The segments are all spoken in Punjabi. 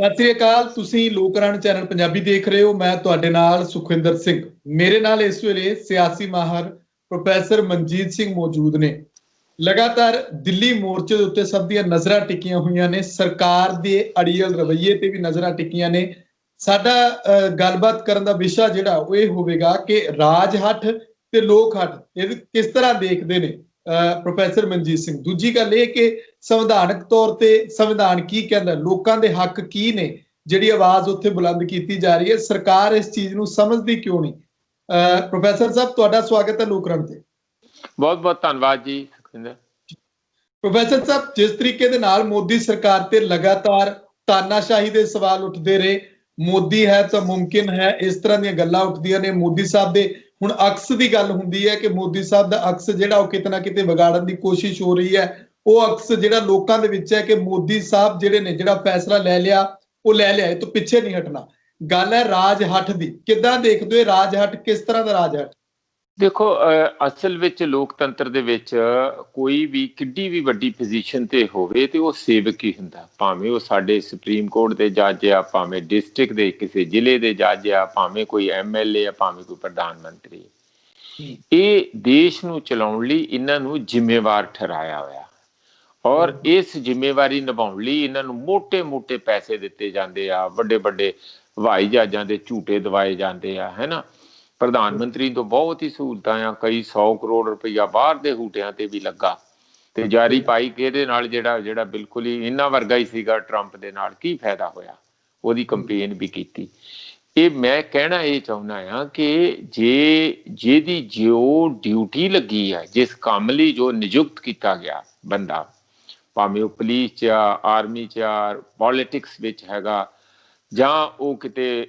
ਸਤਿ ਸ੍ਰੀ ਅਕਾਲ। ਤੁਸੀਂ ਲੋਕਰਾਣ ਚੈਨਲ ਪੰਜਾਬੀ ਦੇਖ ਰਹੇ ਹੋ। ਮੈਂ ਤੁਹਾਡੇ ਨਾਲ ਸੁਖਵਿੰਦਰ ਸਿੰਘ। ਮੇਰੇ ਨਾਲ ਇਸ ਵੇਲੇ ਸਿਆਸੀ ਮਾਹਰ ਪ੍ਰੋਫੈਸਰ ਮਨਜੀਤ ਸਿੰਘ ਮੌਜੂਦ ਨੇ। ਲਗਾਤਾਰ ਦਿੱਲੀ ਮੋਰਚੇ ਦੇ ਉੱਤੇ ਸਭ ਦੀਆਂ ਨਜ਼ਰਾਂ ਟਿਕੀਆਂ ਹੋਈਆਂ ਨੇ। ਸਰਕਾਰ ਦੇ ਅੜੀਅਲ ਰਵੱਈਏ ਤੇ ਵੀ ਨਜ਼ਰਾਂ ਟਿਕੀਆਂ ਨੇ। ਸਾਡਾ ਗੱਲਬਾਤ ਕਰਨ ਦਾ ਵਿਸ਼ਾ ਜਿਹੜਾ ਉਹ ਇਹ ਹੋਵੇਗਾ ਕਿ ਰਾਜ ਹੱਠ ਤੇ ਲੋਕ ਹੱਠ ਇਹ ਕਿਸ ਤਰ੍ਹਾਂ ਦੇਖਦੇ ਨੇ ਪ੍ਰੋਫੈਸਰ ਮਨਜੀਤ ਸਿੰਘ। ਦੂਜੀ ਗੱਲ ਇਹ ਕਿ ਸੰਵਿਧਾਨਕ ਤੌਰ ਤੇ ਸੰਵਿਧਾਨ ਕੀ ਕਹਿੰਦਾ, ਲੋਕਾਂ ਦੇ ਹੱਕ ਕੀ ਨੇ, ਜਿਹੜੀ ਆਵਾਜ਼ ਉੱਥੇ ਬੁਲੰਦ ਕੀਤੀ ਜਾ ਰਹੀ ਹੈ, ਸਰਕਾਰ ਇਸ ਚੀਜ਼ ਨੂੰ ਸਮਝਦੀ ਕਿਉਂ ਨਹੀਂ। ਪ੍ਰੋਫੈਸਰ ਸਾਹਿਬ, ਤੁਹਾਡਾ ਸਵਾਗਤ ਹੈ ਲੋਕਰਣ ਤੇ। ਬਹੁਤ ਬਹੁਤ ਧੰਨਵਾਦ ਜੀ ਪ੍ਰੋਫੈਸਰ ਸਾਹਿਬ, ਜਿਸ ਤਰੀਕੇ ਦੇ ਨਾਲ ਮੋਦੀ ਸਰਕਾਰ ਤੇ ਲਗਾਤਾਰ ਤਾਨਾਸ਼ਾਹੀ ਦੇ ਸਵਾਲ ਉੱਠਦੇ ਰਹੇ, ਮੋਦੀ ਹੈ ਤਾਂ ਮੁਮਕਿਨ ਹੈ, ਇਸ ਤਰ੍ਹਾਂ ਦੀਆਂ ਗੱਲਾਂ ਉੱਠਦੀਆਂ ਨੇ। ਮੋਦੀ ਸਾਹਿਬ ਦੇ ਹੁਣ ਅਕਸ ਦੀ ਗੱਲ ਹੁੰਦੀ ਹੈ ਕਿ ਮੋਦੀ ਸਾਹਿਬ ਦਾ ਅਕਸ ਜਿਹੜਾ ਉਹ ਕਿਤੇ ਨਾ ਕਿਤੇ ਵਿਗਾੜਨ ਦੀ ਕੋਸ਼ਿਸ਼ ਹੋ ਰਹੀ ਹੈ। ਉਹ ਅਕਸ ਜਿਹੜਾ ਲੋਕਾਂ ਦੇ ਵਿੱਚ ਹੈ ਕਿ ਮੋਦੀ ਸਾਹਿਬ ਜਿਹੜੇ ਨੇ ਜਿਹੜਾ ਫੈਸਲਾ ਲੈ ਲਿਆ ਉਹ ਲੈ ਲਿਆ, ਇਹ ਤੋਂ ਪਿੱਛੇ ਨਹੀਂ ਹਟਣਾ। ਗੱਲ ਹੈ ਰਾਜ ਹੱਠ ਦੀ। ਕਿੱਦਾਂ ਦੇਖਦੇ ਹੋ ਰਾਜ ਹੱਠ, ਕਿਸ ਤਰ੍ਹਾਂ ਦਾ ਰਾਜ ਹੱਠ? ਦੇਖੋ, ਅਸਲ ਵਿੱਚ ਲੋਕਤੰਤਰ ਦੇ ਵਿੱਚ ਕੋਈ ਵੀ ਕਿੱਡੀ ਵੀ ਵੱਡੀ ਪੋਜੀਸ਼ਨ ਤੇ ਹੋਵੇ ਤੇ ਉਹ ਸੇਵਕ ਹੀ ਹੁੰਦਾ, ਭਾਵੇਂ ਉਹ ਸਾਡੇ ਸੁਪਰੀਮ ਕੋਰਟ ਦੇ ਜੱਜ ਆ, ਭਾਵੇਂ ਡਿਸਟ੍ਰਿਕਟ ਦੇ ਕਿਸੇ ਜ਼ਿਲ੍ਹੇ ਦੇ ਜੱਜ ਆ, ਭਾਵੇਂ ਕੋਈ MLA ਆ, ਭਾਵੇਂ ਕੋਈ ਪ੍ਰਧਾਨ ਮੰਤਰੀ। ਇਹ ਦੇਸ਼ ਨੂੰ ਚਲਾਉਣ ਲਈ ਇਹਨਾਂ ਨੂੰ ਜ਼ਿੰਮੇਵਾਰ ਠਹਿਰਾਇਆ ਹੋਇਆ, ਔਰ ਇਸ ਜ਼ਿੰਮੇਵਾਰੀ ਨਿਭਾਉਣ ਲਈ ਇਹਨਾਂ ਨੂੰ ਮੋਟੇ-ਮੋਟੇ ਪੈਸੇ ਦਿੱਤੇ ਜਾਂਦੇ ਆ, ਵੱਡੇ-ਵੱਡੇ ਹਵਾਈ ਜਹਾਜ਼ਾਂ ਦੇ ਝੂਟੇ ਦਵਾਏ ਜਾਂਦੇ ਆ, ਹੈ ਨਾ। ਪ੍ਰਧਾਨ ਮੰਤਰੀ ਤੋਂ ਬਹੁਤ ਹੀ ਸਹੂਲਤਾਂ ਆ, ਕਈ 100 ਕਰੋੜ ਰੁਪਈਆ ਬਾਹਰ ਦੇ ਹੂਟਿਆਂ ਤੇ ਵੀ ਲੱਗਾ ਤੇ ਜਾਰੀ ਪਾਈ ਕਿ ਇਹਦੇ ਨਾਲ ਜਿਹੜਾ ਬਿਲਕੁਲ ਹੀ ਇਹਨਾਂ ਵਰਗਾ ਹੀ ਸੀਗਾ ਟਰੰਪ ਦੇ ਨਾਲ, ਕੀ ਫਾਇਦਾ ਹੋਇਆ। ਉਹਦੀ ਕੰਪੇਨ ਵੀ ਕੀਤੀ। ਇਹ ਮੈਂ ਕਹਿਣਾ ਇਹ ਚਾਹੁੰਦਾ ਆ ਕਿ ਜਿਹਦੀ ਜੋ ਡਿਊਟੀ ਲੱਗੀ ਹੈ, ਜਿਸ ਕੰਮ ਲਈ ਜੋ ਨਿਯੁਕਤ ਕੀਤਾ ਗਿਆ ਬੰਦਾ, ਭਾਵੇਂ ਉਹ ਪੁਲਿਸ 'ਚ ਆ, ਆਰਮੀ 'ਚ ਆ, ਪੋਲੀਟਿਕਸ ਵਿੱਚ ਹੈਗਾ, ਜਾਂ ਉਹ ਕਿਤੇ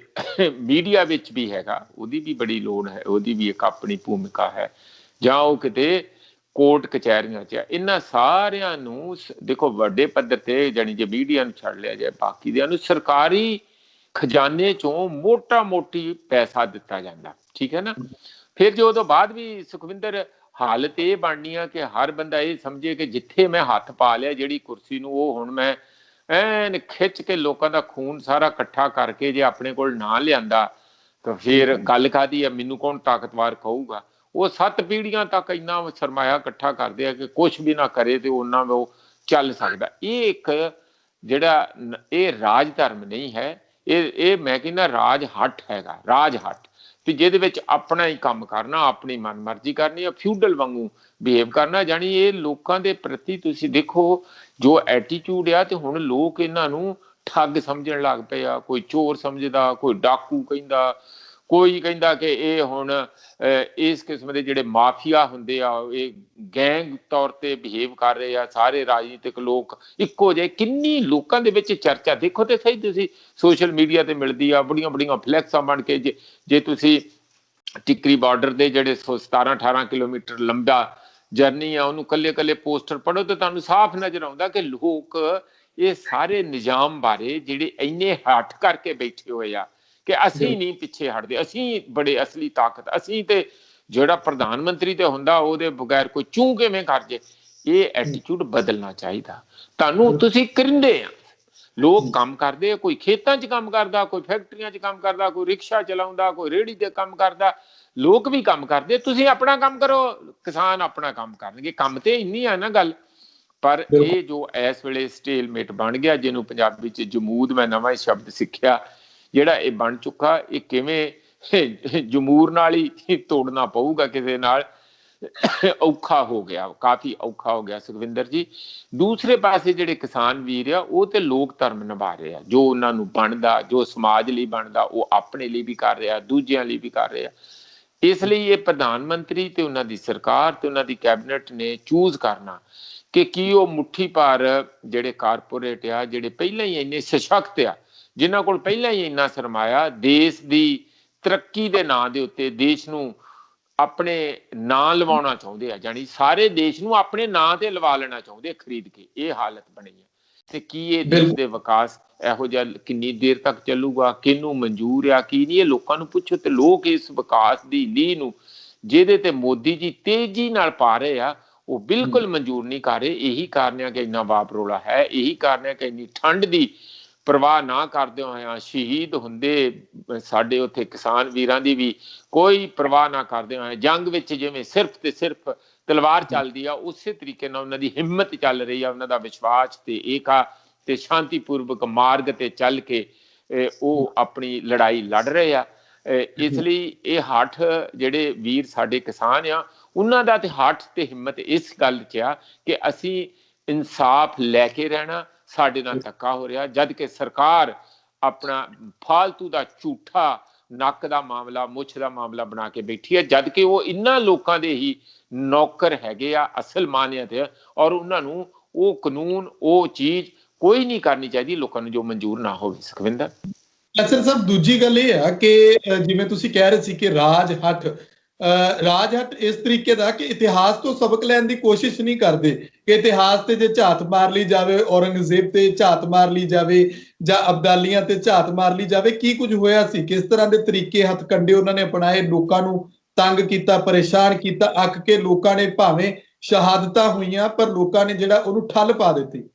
ਮੀਡੀਆ ਵਿੱਚ ਵੀ ਹੈਗਾ, ਉਹਦੀ ਵੀ ਬੜੀ ਲੋੜ ਹੈ, ਉਹਦੀ ਵੀ ਇੱਕ ਆਪਣੀ ਭੂਮਿਕਾ ਹੈ, ਜਾਂ ਉਹ ਕਿਤੇ ਕੋਰਟ ਕਚਹਿਰੀਆਂ 'ਚ ਆ। ਇਹਨਾਂ ਸਾਰਿਆਂ ਨੂੰ ਦੇਖੋ ਵੱਡੇ ਪੱਧਰ ਤੇ, ਜਾਣੀ ਜੇ ਮੀਡੀਆ ਨੂੰ ਛੱਡ ਲਿਆ ਜਾਏ, ਬਾਕੀ ਦਿਆਂ ਨੂੰ ਸਰਕਾਰੀ ਖਜ਼ਾਨੇ ਚੋਂ ਮੋਟੀ ਪੈਸਾ ਦਿੱਤਾ ਜਾਂਦਾ, ਠੀਕ ਹੈ ਨਾ। ਫਿਰ ਜੋ ਉਹਦੋਂ ਬਾਅਦ ਵੀ ਸੁਖਵਿੰਦਰ ਹਾਲਤ ਇਹ ਬਣਨੀ ਆ ਕਿ ਹਰ ਬੰਦਾ ਇਹ ਸਮਝੇ ਕਿ ਜਿੱਥੇ ਮੈਂ ਹੱਥ ਪਾ ਲਿਆ ਜਿਹੜੀ ਕੁਰਸੀ ਨੂੰ, ਉਹ ਹੁਣ ਮੈਂ ਐਨ ਖਿੱਚ ਕੇ ਲੋਕਾਂ ਦਾ ਖੂਨ ਸਾਰਾ ਇਕੱਠਾ ਕਰਕੇ ਜੇ ਆਪਣੇ ਕੋਲ ਨਾ ਲਿਆਂਦਾ ਤਾਂ ਫਿਰ ਗੱਲ ਕਾਹਦੀ ਆ, ਮੈਨੂੰ ਕੌਣ ਤਾਕਤਵਰ ਕਹੂਗਾ। ਉਹ 7 ਪੀੜ੍ਹੀਆਂ ਤੱਕ ਇੰਨਾ ਸਰਮਾਇਆ ਇਕੱਠਾ ਕਰਦੇ ਆ ਕਿ ਕੁਛ ਵੀ ਨਾ ਕਰੇ ਤੇ ਉਹਨਾਂ ਉਹ ਚੱਲ ਸਕਦਾ। ਇਹ ਇੱਕ ਜਿਹੜਾ ਇਹ ਰਾਜ ਧਰਮ ਨਹੀਂ ਹੈ, ਇਹ ਮੈਂ ਕਹਿੰਦਾ ਰਾਜ ਹੱਠ ਹੈਗਾ, ਰਾਜ ਹੱਠ। ਤੇ ਜਿਹਦੇ ਵਿੱਚ ਆਪਣਾ ਹੀ ਕੰਮ ਕਰਨਾ, ਆਪਣੀ ਮਨਮਰਜ਼ੀ ਕਰਨੀ, ਫਿਊਡਲ ਵਾਂਗੂ ਬਿਹੇਵ ਕਰਨਾ। ਜਾਣੀ ਇਹ ਲੋਕਾਂ ਦੇ ਪ੍ਰਤੀ ਤੁਸੀਂ ਦੇਖੋ ਜੋ ਐਟੀਟਿਊਡ ਆ, ਤੇ ਹੁਣ ਲੋਕ ਇਹਨਾਂ ਨੂੰ ਠੱਗ ਸਮਝਣ ਲੱਗ ਪਏ ਆ। ਕੋਈ ਚੋਰ ਸਮਝਦਾ, ਕੋਈ ਡਾਕੂ ਕਹਿੰਦਾ, ਕੋਈ ਕਹਿੰਦਾ ਕਿ ਇਹ ਹੁਣ ਇਸ ਕਿਸਮ ਦੇ ਜਿਹੜੇ ਮਾਫੀਆ ਹੁੰਦੇ ਆ, ਇਹ ਗੈਂਗ ਤੌਰ ਤੇ ਬਿਹੇਵ ਕਰ ਰਹੇ ਆ। ਸਾਰੇ ਰਾਜਨੀਤਿਕ ਲੋਕ ਇੱਕੋ ਜਿਹੇ। ਕਿੰਨੀ ਲੋਕਾਂ ਦੇ ਵਿੱਚ ਚਰਚਾ ਦੇਖੋ ਤੇ ਸਹੀ, ਤੁਸੀਂ ਸੋਸ਼ਲ ਮੀਡੀਆ ਤੇ ਮਿਲਦੀ ਆ, ਬੜੀਆਂ ਫਲੈਕਸਾਂ ਬਣ ਕੇ। ਜੇ ਤੁਸੀਂ ਟਿੱਕਰੀ ਬਾਰਡਰ ਦੇ ਜਿਹੜੇ 17-18 ਕਿਲੋਮੀਟਰ ਲੰਬਾ ਜਰਨੀ ਆ, ਉਹਨੂੰ ਕੱਲੇ ਪੋਸਟਰ ਪੜ੍ਹੋ ਤੇ ਤੁਹਾਨੂੰ ਸਾਫ਼ ਨਜ਼ਰ ਆਉਂਦਾ ਕਿ ਲੋਕ ਇਹ ਸਾਰੇ ਨਿਜ਼ਾਮ ਬਾਰੇ ਜਿਹੜੇ ਇੰਨੇ ਹੱਠ ਕਰਕੇ ਬੈਠੇ ਹੋਏ ਆ ਕਿ ਅਸੀਂ ਨਹੀਂ ਪਿੱਛੇ ਹਟਦੇ, ਅਸੀਂ ਬੜੇ ਅਸਲੀ ਤਾਕਤ, ਅਸੀਂ ਤੇ ਜਿਹੜਾ ਪ੍ਰਧਾਨ ਮੰਤਰੀ ਤੇ ਹੁੰਦਾ ਉਹਦੇ ਬਗੈਰ ਕੋਈ ਚੂੰ ਕਿਵੇਂ ਕਰ ਜੇ। ਇਹ ਐਟੀਟਿਊਡ ਬਦਲਣਾ ਚਾਹੀਦਾ ਤੁਹਾਨੂੰ। ਤੁਸੀਂ ਕਰਿੰਦੇ ਆ, ਲੋਕ ਕੰਮ ਕਰਦੇ ਆ, ਕੋਈ ਖੇਤਾਂ 'ਚ ਕੰਮ ਕਰਦਾ, ਕੋਈ ਫੈਕਟਰੀਆਂ 'ਚ ਕੰਮ ਕਰਦਾ, ਕੋਈ ਰਿਕਸ਼ਾ ਚਲਾਉਂਦਾ, ਕੋਈ ਰੇਹੜੀ ਤੇ ਕੰਮ ਕਰਦਾ, ਲੋਕ ਵੀ ਕੰਮ ਕਰਦੇ। ਤੁਸੀਂ ਆਪਣਾ ਕੰਮ ਕਰੋ, ਕਿਸਾਨ ਆਪਣਾ ਕੰਮ ਕਰਨਗੇ। ਕੰਮ ਤੇ ਇੰਨੀ ਆ ਨਾ ਗੱਲ। ਪਰ ਇਹ ਜੋ ਇਸ ਵੇਲੇ ਸਟੇਲਮੇਟ ਬਣ ਗਿਆ, ਜਿਹਨੂੰ ਪੰਜਾਬੀ 'ਚ ਜਮੂਦ, ਮੈਂ ਨਵਾਂ ਹੀ ਸ਼ਬਦ ਸਿੱਖਿਆ, ਜਿਹੜਾ ਇਹ ਬਣ ਚੁੱਕਾ, ਇਹ ਕਿਵੇਂ ਜਮੂਰ ਨਾਲ ਹੀ ਤੋੜਨਾ ਪਊਗਾ ਕਿਸੇ ਨਾਲ। ਔਖਾ ਹੋ ਗਿਆ, ਕਾਫੀ ਔਖਾ ਹੋ ਗਿਆ ਸੁਖਵਿੰਦਰ ਜੀ। ਦੂਸਰੇ ਪਾਸੇ ਜਿਹੜੇ ਕਿਸਾਨ ਵੀਰ ਆ, ਉਹ ਤੇ ਲੋਕ ਧਰਮ ਨਿਭਾ ਰਹੇ ਆ। ਜੋ ਉਹਨਾਂ ਨੂੰ ਬਣਦਾ, ਜੋ ਸਮਾਜ ਲਈ ਬਣਦਾ, ਉਹ ਆਪਣੇ ਲਈ ਵੀ ਕਰ ਰਿਹਾ, ਦੂਜਿਆਂ ਲਈ ਵੀ ਕਰ ਰਿਹਾ। ਇਸ ਲਈ ਇਹ ਪ੍ਰਧਾਨ ਮੰਤਰੀ ਤੇ ਉਹਨਾਂ ਦੀ ਸਰਕਾਰ ਤੇ ਉਹਨਾਂ ਦੀ ਕੈਬਨਿਟ ਨੇ ਚੂਜ਼ ਕਰਨਾ ਕਿ ਕੀ ਉਹ ਮੁੱਠੀ ਭਰ ਜਿਹੜੇ ਕਾਰਪੋਰੇਟ ਆ, ਜਿਹੜੇ ਪਹਿਲਾਂ ਹੀ ਇੰਨੇ ਸਸ਼ਕਤ ਆ, ਜਿਨ੍ਹਾਂ ਕੋਲ ਪਹਿਲਾਂ ਹੀ ਇੰਨਾ ਸਰਮਾਇਆ, ਦੇਸ਼ ਦੀ ਤਰੱਕੀ ਦੇ ਨਾਂ ਦੇ ਉੱਤੇ ਦੇਸ਼ ਨੂੰ ਆਪਣੇ ਨਾਂ ਲਵਾਉਣਾ ਚਾਹੁੰਦੇ ਆ, ਜਾਣੀ ਸਾਰੇ ਦੇਸ਼ ਨੂੰ ਆਪਣੇ ਨਾਂ ਤੇ ਲਵਾ ਲੈਣਾ ਚਾਹੁੰਦੇ ਖਰੀਦ ਕੇ। ਇਹ ਹਾਲਤ ਬਣੀ ਹੈ। ਤੇ ਕੀ ਇਹ ਦੇਸ਼ ਦੇ ਵਿਕਾਸ ਇਹੋ ਜਿਹਾ ਕਿੰਨੀ ਦੇਰ ਤੱਕ ਚੱਲੂਗਾ, ਕਿਹਨੂੰ ਮਨਜ਼ੂਰ ਆ, ਕੀ ਨਹੀਂ, ਇਹ ਲੋਕਾਂ ਨੂੰ ਪੁੱਛੋ। ਤੇ ਲੋਕ ਇਸ ਵਿਕਾਸ ਦੀ ਲੀਹ ਨੂੰ, ਜਿਹਦੇ ਤੇ ਮੋਦੀ ਜੀ ਤੇਜ਼ੀ ਨਾਲ ਪਾ ਰਹੇ ਆ, ਉਹ ਬਿਲਕੁਲ ਮਨਜ਼ੂਰ ਨਹੀਂ ਕਰ ਰਹੇ। ਇਹੀ ਕਾਰਨ ਆ ਕਿ ਇੰਨਾ ਵਾਪਰੋਲਾ ਹੈ, ਇਹੀ ਕਾਰਨ ਹੈ ਕਿ ਇੰਨੀ ਠੰਡ ਦੀ परवाह ना करदे होया शहीद हुंदे साडे उत्थे किसान वीरां दी भी कोई परवाह ना करदे होया जंग विच जिवें सिर्फ ते सिर्फ तलवार चलदी आ उसे तरीके नाल उन्हां दी हिम्मत चल रही आ उन्हां दा विश्वास ते एका ते शांतिपूर्वक मार्ग ते चल के ਉਹ ਆਪਣੀ ਲੜਾਈ ਲੜ ਰਹੇ ਆ ਇਸ ਲਈ ਇਹ ਹੱਠ ਜਿਹੜੇ ਵੀਰ ਸਾਡੇ ਕਿਸਾਨ ਆ ਉਹਨਾਂ ਦਾ ਤੇ ਹੱਠ ਤੇ ਹਿੰਮਤ ਇਸ ਗੱਲ 'ਚ ਆ ਕਿ ਅਸੀਂ ਇਨਸਾਫ ਲੈ ਕੇ ਰਹਿਣਾ ਸਾਡੇ ਨਾਲ ਧੱਕਾ ਹੋ ਰਿਹਾ ਜਦ ਕਿ ਸਰਕਾਰ ਆਪਣਾ ਫਾਲਤੂ ਦਾ ਝੂਠਾ ਨੱਕ ਦਾ ਮਾਮਲਾ ਮੁੱਛ ਦਾ ਮਾਮਲਾ ਬਣਾ ਕੇ ਬੈਠੀ ਹੈ ਜਦ ਕਿ ਉਹ ਇਹਨਾਂ ਲੋਕਾਂ ਦੇ ਹੀ ਨੌਕਰ ਹੈਗੇ ਆ ਅਸਲ ਮਾਨਿਆ ਤੇ ਔਰ ਉਹਨਾਂ ਨੂੰ ਉਹ ਕਾਨੂੰਨ ਉਹ ਚੀਜ਼ ਕੋਈ ਨਹੀਂ ਕਰਨੀ ਚਾਹੀਦੀ ਲੋਕਾਂ ਨੂੰ ਜੋ ਮਨਜ਼ੂਰ ਨਾ ਹੋਵੇ ਸੁਖਵਿੰਦਰ ਅਸਰ ਸਾਹਿਬ ਦੂਜੀ ਗੱਲ ਇਹ ਆ ਕਿ ਜਿਵੇਂ ਤੁਸੀਂ ਕਹਿ ਰਹੇ ਸੀ ਕਿ ਰਾਜ ਹੱਠ ਇਸ ਤਰੀਕੇ ਦਾ ਕਿ ਇਤਿਹਾਸ ਤੋਂ ਸਬਕ ਲੈਣ ਦੀ ਕੋਸ਼ਿਸ਼ ਨਹੀਂ ਕਰਦੇ ਕਿ ਇਤਿਹਾਸ ਤੇ ਜੇ ਝਾਤ ਮਾਰ ਲਈ ਜਾਵੇ ਔਰੰਗਜ਼ੇਬ ਤੇ ਝਾਤ ਮਾਰ ਲਈ ਜਾਵੇ ਜਾਂ ਅਬਦਾਲੀਆਂ ਤੇ ਝਾਤ ਮਾਰ ਲਈ ਜਾਵੇ ਕੀ ਕੁਝ ਹੋਇਆ ਸੀ ਕਿਸ ਤਰ੍ਹਾਂ ਦੇ ਤਰੀਕੇ ਹੱਥ ਕੰਡੇ ਉਹਨਾਂ ਨੇ ਅਪਣਾਏ ਲੋਕਾਂ ਨੂੰ ਤੰਗ ਕੀਤਾ ਪਰੇਸ਼ਾਨ ਕੀਤਾ ਅੱਕ ਕੇ ਲੋਕਾਂ ਨੇ ਭਾਵੇਂ ਸ਼ਹਾਦਤਾਂ ਹੋਈਆਂ ਪਰ ਲੋਕਾਂ ਨੇ ਜਿਹੜਾ ਉਹਨੂੰ ਠੱਲ ਪਾ ਦਿੱਤੀ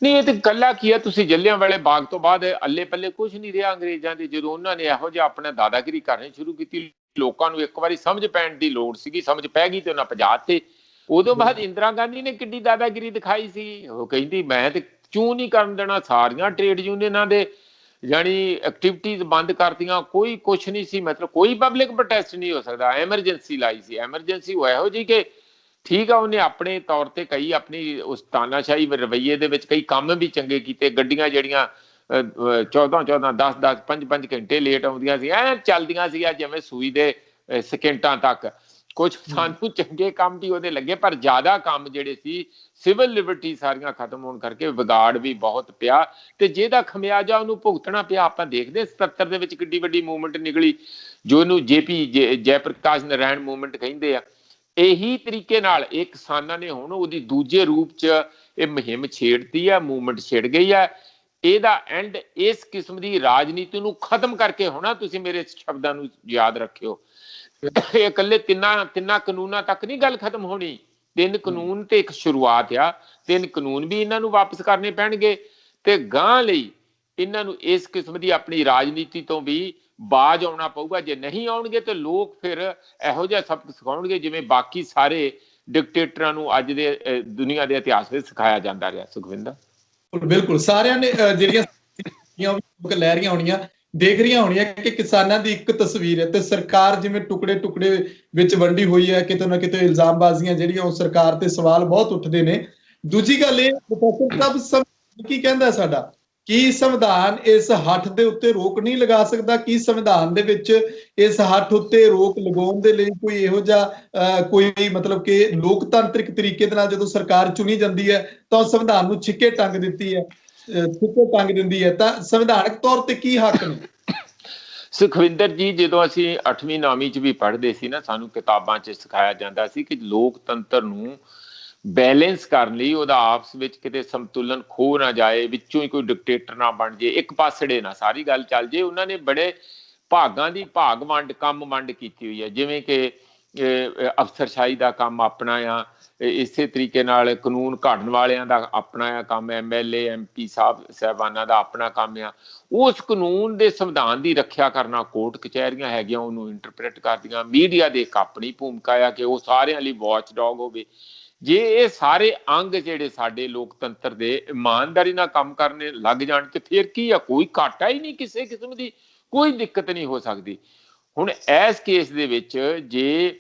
ਨਹੀਂ ਇਹ ਤੇ ਗੱਲਾਂ ਕੀ ਆ ਤੁਸੀਂ ਜੱਲਿਆਂਵਾਲੇ ਬਾਗ ਤੋਂ ਬਾਅਦ ਅੱਲੇ ਪੱਲੇ ਕੁਝ ਨਹੀਂ ਰਿਹਾ ਅੰਗਰੇਜ਼ਾਂ ਦੇ ਜਦੋਂ ਉਹਨਾਂ ਨੇ ਇਹੋ ਜਿਹਾ ਆਪਣਾ ਦਾਦਾਗਿਰੀ ਕਰਨੀ ਸ਼ੁਰੂ ਕੀਤੀ ਲੋਕਾਂ ਨੂੰ ਇੱਕ ਵਾਰੀ ਸਮਝ ਪੈਣ ਦੀ ਲੋੜ ਸੀਗੀ ਸਮਝ ਪੈ ਗਈ ਤੇ ਉਹਨਾਂ ਭਜਾ ਤੇ ਉਦੋਂ ਬਾਅਦ ਇੰਦਰਾ ਗਾਂਧੀ ਨੇ ਕਿੱਡੀ ਦਾਦਾਗਿਰੀ ਦਿਖਾਈ ਸੀ ਉਹ ਕਹਿੰਦੀ ਮੈਂ ਤੇ ਕਿਉਂ ਨਹੀਂ ਕਰਨ ਦੇਣਾ ਸਾਰੀਆਂ ਟ੍ਰੇਡ ਯੂਨੀਅਨਾਂ ਦੇ ਜਾਨੀ ਐਕਟੀਵਿਟੀਜ਼ ਬੰਦ ਕਰਤੀਆਂ ਕੋਈ ਕੁਛ ਨਹੀਂ ਸੀ ਮਤਲਬ ਕੋਈ ਪਬਲਿਕ ਪ੍ਰੋਟੈਸਟ ਨਹੀਂ ਹੋ ਸਕਦਾ ਐਮਰਜੈਂਸੀ ਲਾਈ ਸੀ ਐਮਰਜੈਂਸੀ ਉਹ ਇਹੋ ਜਿਹੀ ਕਿ ਠੀਕ ਆ ਉਹਨੇ ਆਪਣੇ ਤੌਰ ਤੇ ਕਈ ਆਪਣੀ ਉਸ ਤਾਨਾਸ਼ਾਹੀ ਰਵੱਈਏ ਦੇ ਵਿੱਚ ਕਈ ਕੰਮ ਵੀ ਚੰਗੇ ਕੀਤੇ ਗੱਡੀਆਂ ਜਿਹੜੀਆਂ 14 10 5 ਘੰਟੇ ਲੇਟ ਆਉਂਦੀਆਂ ਸੀ ਐ ਚੱਲਦੀਆਂ ਸੀ ਜਿਵੇਂ ਸੂਈ ਦੇ ਸਕਿੰਟਾਂ ਤੱਕ ਕੁਝ ਸਾਨੂੰ ਚੰਗੇ ਕੰਮ ਵੀ ਉਹਦੇ ਲੱਗੇ ਪਰ ਜ਼ਿਆਦਾ ਕੰਮ ਜਿਹੜੇ ਸੀ ਸਿਵਲ ਲਿਬਰਟੀ ਸਾਰੀਆਂ ਖਤਮ ਹੋਣ ਕਰਕੇ ਵਿਗਾੜ ਵੀ ਬਹੁਤ ਪਿਆ ਤੇ ਜਿਹਦਾ ਖਮਿਆਜਾ ਉਹਨੂੰ ਭੁਗਤਣਾ ਪਿਆ ਆਪਾਂ ਦੇਖਦੇ 77 ਦੇ ਵਿੱਚ ਕਿੱਡੀ ਵੱਡੀ ਮੂਵਮੈਂਟ ਨਿਕਲੀ ਜੋ ਇਹਨੂੰ ਜੈ ਪ੍ਰਕਾਸ਼ ਨਾਰਾਇਣ ਮੂਵਮੈਂਟ ਕਹਿੰਦੇ ਆ ਇਹੀ ਤਰੀਕੇ ਨਾਲ ਇਹ ਕਿਸਾਨਾਂ ਨੇ ਹੁਣ ਉਹਦੀ ਦੂਜੇ ਰੂਪ 'ਚ ਇਹ ਮੁਹਿੰਮ ਛੇੜਤੀ ਆ ਮੂਵਮੈਂਟ ਛਿੜ ਗਈ ਆ ਇਹਦਾ ਐਂਡ ਇਸ ਕਿਸਮ ਦੀ ਰਾਜਨੀਤੀ ਨੂੰ ਖਤਮ ਕਰਕੇ ਹੋਣਾ ਤੁਸੀਂ ਮੇਰੇ ਸ਼ਬਦਾਂ ਨੂੰ ਯਾਦ ਰੱਖਿਓ ਇਹ ਇਕੱਲੇ ਤਿੰਨਾਂ ਕਾਨੂੰਨਾਂ ਤੱਕ ਨਹੀਂ ਗੱਲ ਖਤਮ ਹੋਣੀ 3 ਕਾਨੂੰਨ ਤੇ ਇੱਕ ਸ਼ੁਰੂਆਤ ਆ 3 ਕਾਨੂੰਨ ਵੀ ਇਹਨਾਂ ਨੂੰ ਵਾਪਸ ਕਰਨੇ ਪੈਣਗੇ ਤੇ ਗਾਂ ਲਈ ਇਹਨਾਂ ਨੂੰ ਇਸ ਕਿਸਮ ਦੀ ਆਪਣੀ ਰਾਜਨੀਤੀ ਤੋਂ ਵੀ ਬਾਜ ਆਉਣਾ ਪਊਗਾ ਜੇ ਨਹੀਂ ਆਉਣਗੇ ਤੇ ਲੋਕ ਫਿਰ ਇਹੋ ਜਿਹਾ ਸਬਕ ਸਿਖਾਉਣਗੇ ਜਿਵੇਂ ਬਾਕੀ ਸਾਰੇ ਡਿਕਟੇਟਰਾਂ ਨੂੰ ਅੱਜ ਦੇ ਦੁਨੀਆ ਦੇ ਇਤਿਹਾਸ ਵਿੱਚ ਸਿਖਾਇਆ ਜਾਂਦਾ ਰਿਹਾ ਸੁਖਵਿੰਦਰ ਬਿਲਕੁਲ ਸਾਰਿਆਂ ਨੇ ਜਿਹੜੀਆਂ ਲੈ ਰਹੀਆਂ ਹੋਣੀਆਂ ਦੇਖ ਰਹੀਆਂ ਹੋਣੀਆਂ ਕਿ ਕਿਸਾਨਾਂ ਦੀ ਇੱਕ ਤਸਵੀਰ ਹੈ ਤੇ ਸਰਕਾਰ ਜਿਵੇਂ ਟੁਕੜੇ ਵਿੱਚ ਵੰਡੀ ਹੋਈ ਹੈ ਕਿਤੇ ਨਾ ਕਿਤੇ ਇਲਜ਼ਾਮਬਾਜ਼ੀਆਂ ਜਿਹੜੀਆਂ ਉਹ ਸਰਕਾਰ ਤੇ ਸਵਾਲ ਬਹੁਤ ਉੱਠਦੇ ਨੇ ਦੂਜੀ ਗੱਲ ਇਹ ਪ੍ਰੋਫੈਸਰ ਸਾਹਿਬ ਕੀ ਕਹਿੰਦਾ ਸਾਡਾ ਕੀ ਸੰਵਿਧਾਨ ਇਸ ਹੱਠ ਦੇ ਉੱਤੇ ਰੋਕ ਨਹੀਂ ਲਗਾ ਸਕਦਾ ਕੀ ਸੰਵਿਧਾਨ ਦੇ ਵਿੱਚ ਇਸ ਹੱਠ ਉੱਤੇ ਰੋਕ ਲਗਾਉਣ ਦੇ ਲਈ ਕੋਈ ਇਹੋ ਜਿਹਾ ਕੋਈ ਮਤਲਬ ਕਿ ਲੋਕਤੰਤਰਿਕ ਤਰੀਕੇ ਦੇ ਨਾਲ ਜਦੋਂ ਸਰਕਾਰ ਚੁਣੀ ਜਾਂਦੀ ਹੈ ਤਾਂ ਸੰਵਿਧਾਨ ਨੂੰ ਛਿੱਕੇ ਟੰਗ ਦਿੰਦੀ ਹੈ ਤਾਂ ਸੰਵਿਧਾਨਕ ਤੌਰ ਤੇ ਕੀ ਹੱਕ ਨੇ ਸੁਖਵਿੰਦਰ ਜੀ ਜਦੋਂ ਅਸੀਂ 8ਵੀਂ 9ਵੀਂ 'ਚ ਵੀ ਪੜ੍ਹਦੇ ਸੀ ਨਾ ਸਾਨੂੰ ਕਿਤਾਬਾਂ 'ਚ ਸਿਖਾਇਆ ਜਾਂਦਾ ਸੀ ਕਿ ਲੋਕਤੰਤਰ ਨੂੰ ਬੈਲੈਂਸ ਕਰਨ ਲਈ ਉਹਦਾ ਆਪਸ ਵਿੱਚ ਕਿਤੇ ਸੰਤੁਲਨ ਖੋ ਨਾ ਜਾਏ ਵਿੱਚੋਂ ਹੀ ਕੋਈ ਡਿਕਟੇਟਰ ਨਾ ਬਣ ਜੇ ਇੱਕ ਪਾਸੜੇ ਨਾ ਸਾਰੀ ਗੱਲ ਚੱਲ ਜੇ ਉਹਨਾਂ ਨੇ ਬੜੇ ਭਾਗਾਂ ਦੀ ਭਾਗ ਕੰਮ ਵੰਡ ਕੀਤੀ ਹੋਈ ਹੈ ਜਿਵੇਂ ਕਿ ਅਫਸਰਸ਼ਾਹੀ ਦਾ ਕੰਮ ਆਪਣਾ ਆ ਇਸੇ ਤਰੀਕੇ ਨਾਲ ਕਾਨੂੰਨ ਘੜਨ ਵਾਲਿਆਂ ਦਾ ਆਪਣਾ ਆ ਕੰਮ MLA MP ਸਾਹਿਬਾਨਾਂ ਦਾ ਆਪਣਾ ਕੰਮ ਆ ਉਸ ਕਾਨੂੰਨ ਦੇ ਸੰਵਿਧਾਨ ਦੀ ਰੱਖਿਆ ਕਰਨਾ ਕੋਰਟ ਕਚਹਿਰੀਆਂ ਹੈਗੀਆਂ ਉਹਨੂੰ ਇੰਟਰਪ੍ਰੇਟ ਕਰਦੀਆਂ ਮੀਡੀਆ ਦੇ ਇੱਕ ਆਪਣੀ ਭੂਮਿਕਾ ਆ ਕਿ ਉਹ ਸਾਰਿਆਂ ਲਈ ਵਾਚ ਡੌਗ ਹੋਵੇ ਜੇ ਇਹ ਸਾਰੇ ਅੰਗ ਜਿਹੜੇ ਸਾਡੇ ਲੋਕਤੰਤਰ ਦੇ ਇਮਾਨਦਾਰੀ ਨਾਲ ਕੰਮ ਕਰਨੇ ਲੱਗ ਜਾਣ ਤੇ ਫਿਰ ਕੀ ਆ ਕੋਈ ਘਾਟਾ ਹੀ ਨਹੀਂ ਕਿਸੇ ਕਿਸਮ ਦੀ ਕੋਈ ਦਿੱਕਤ ਨਹੀਂ ਹੋ ਸਕਦੀ ਹੁਣ ਇਸ ਕੇਸ ਦੇ ਵਿੱਚ ਜੇ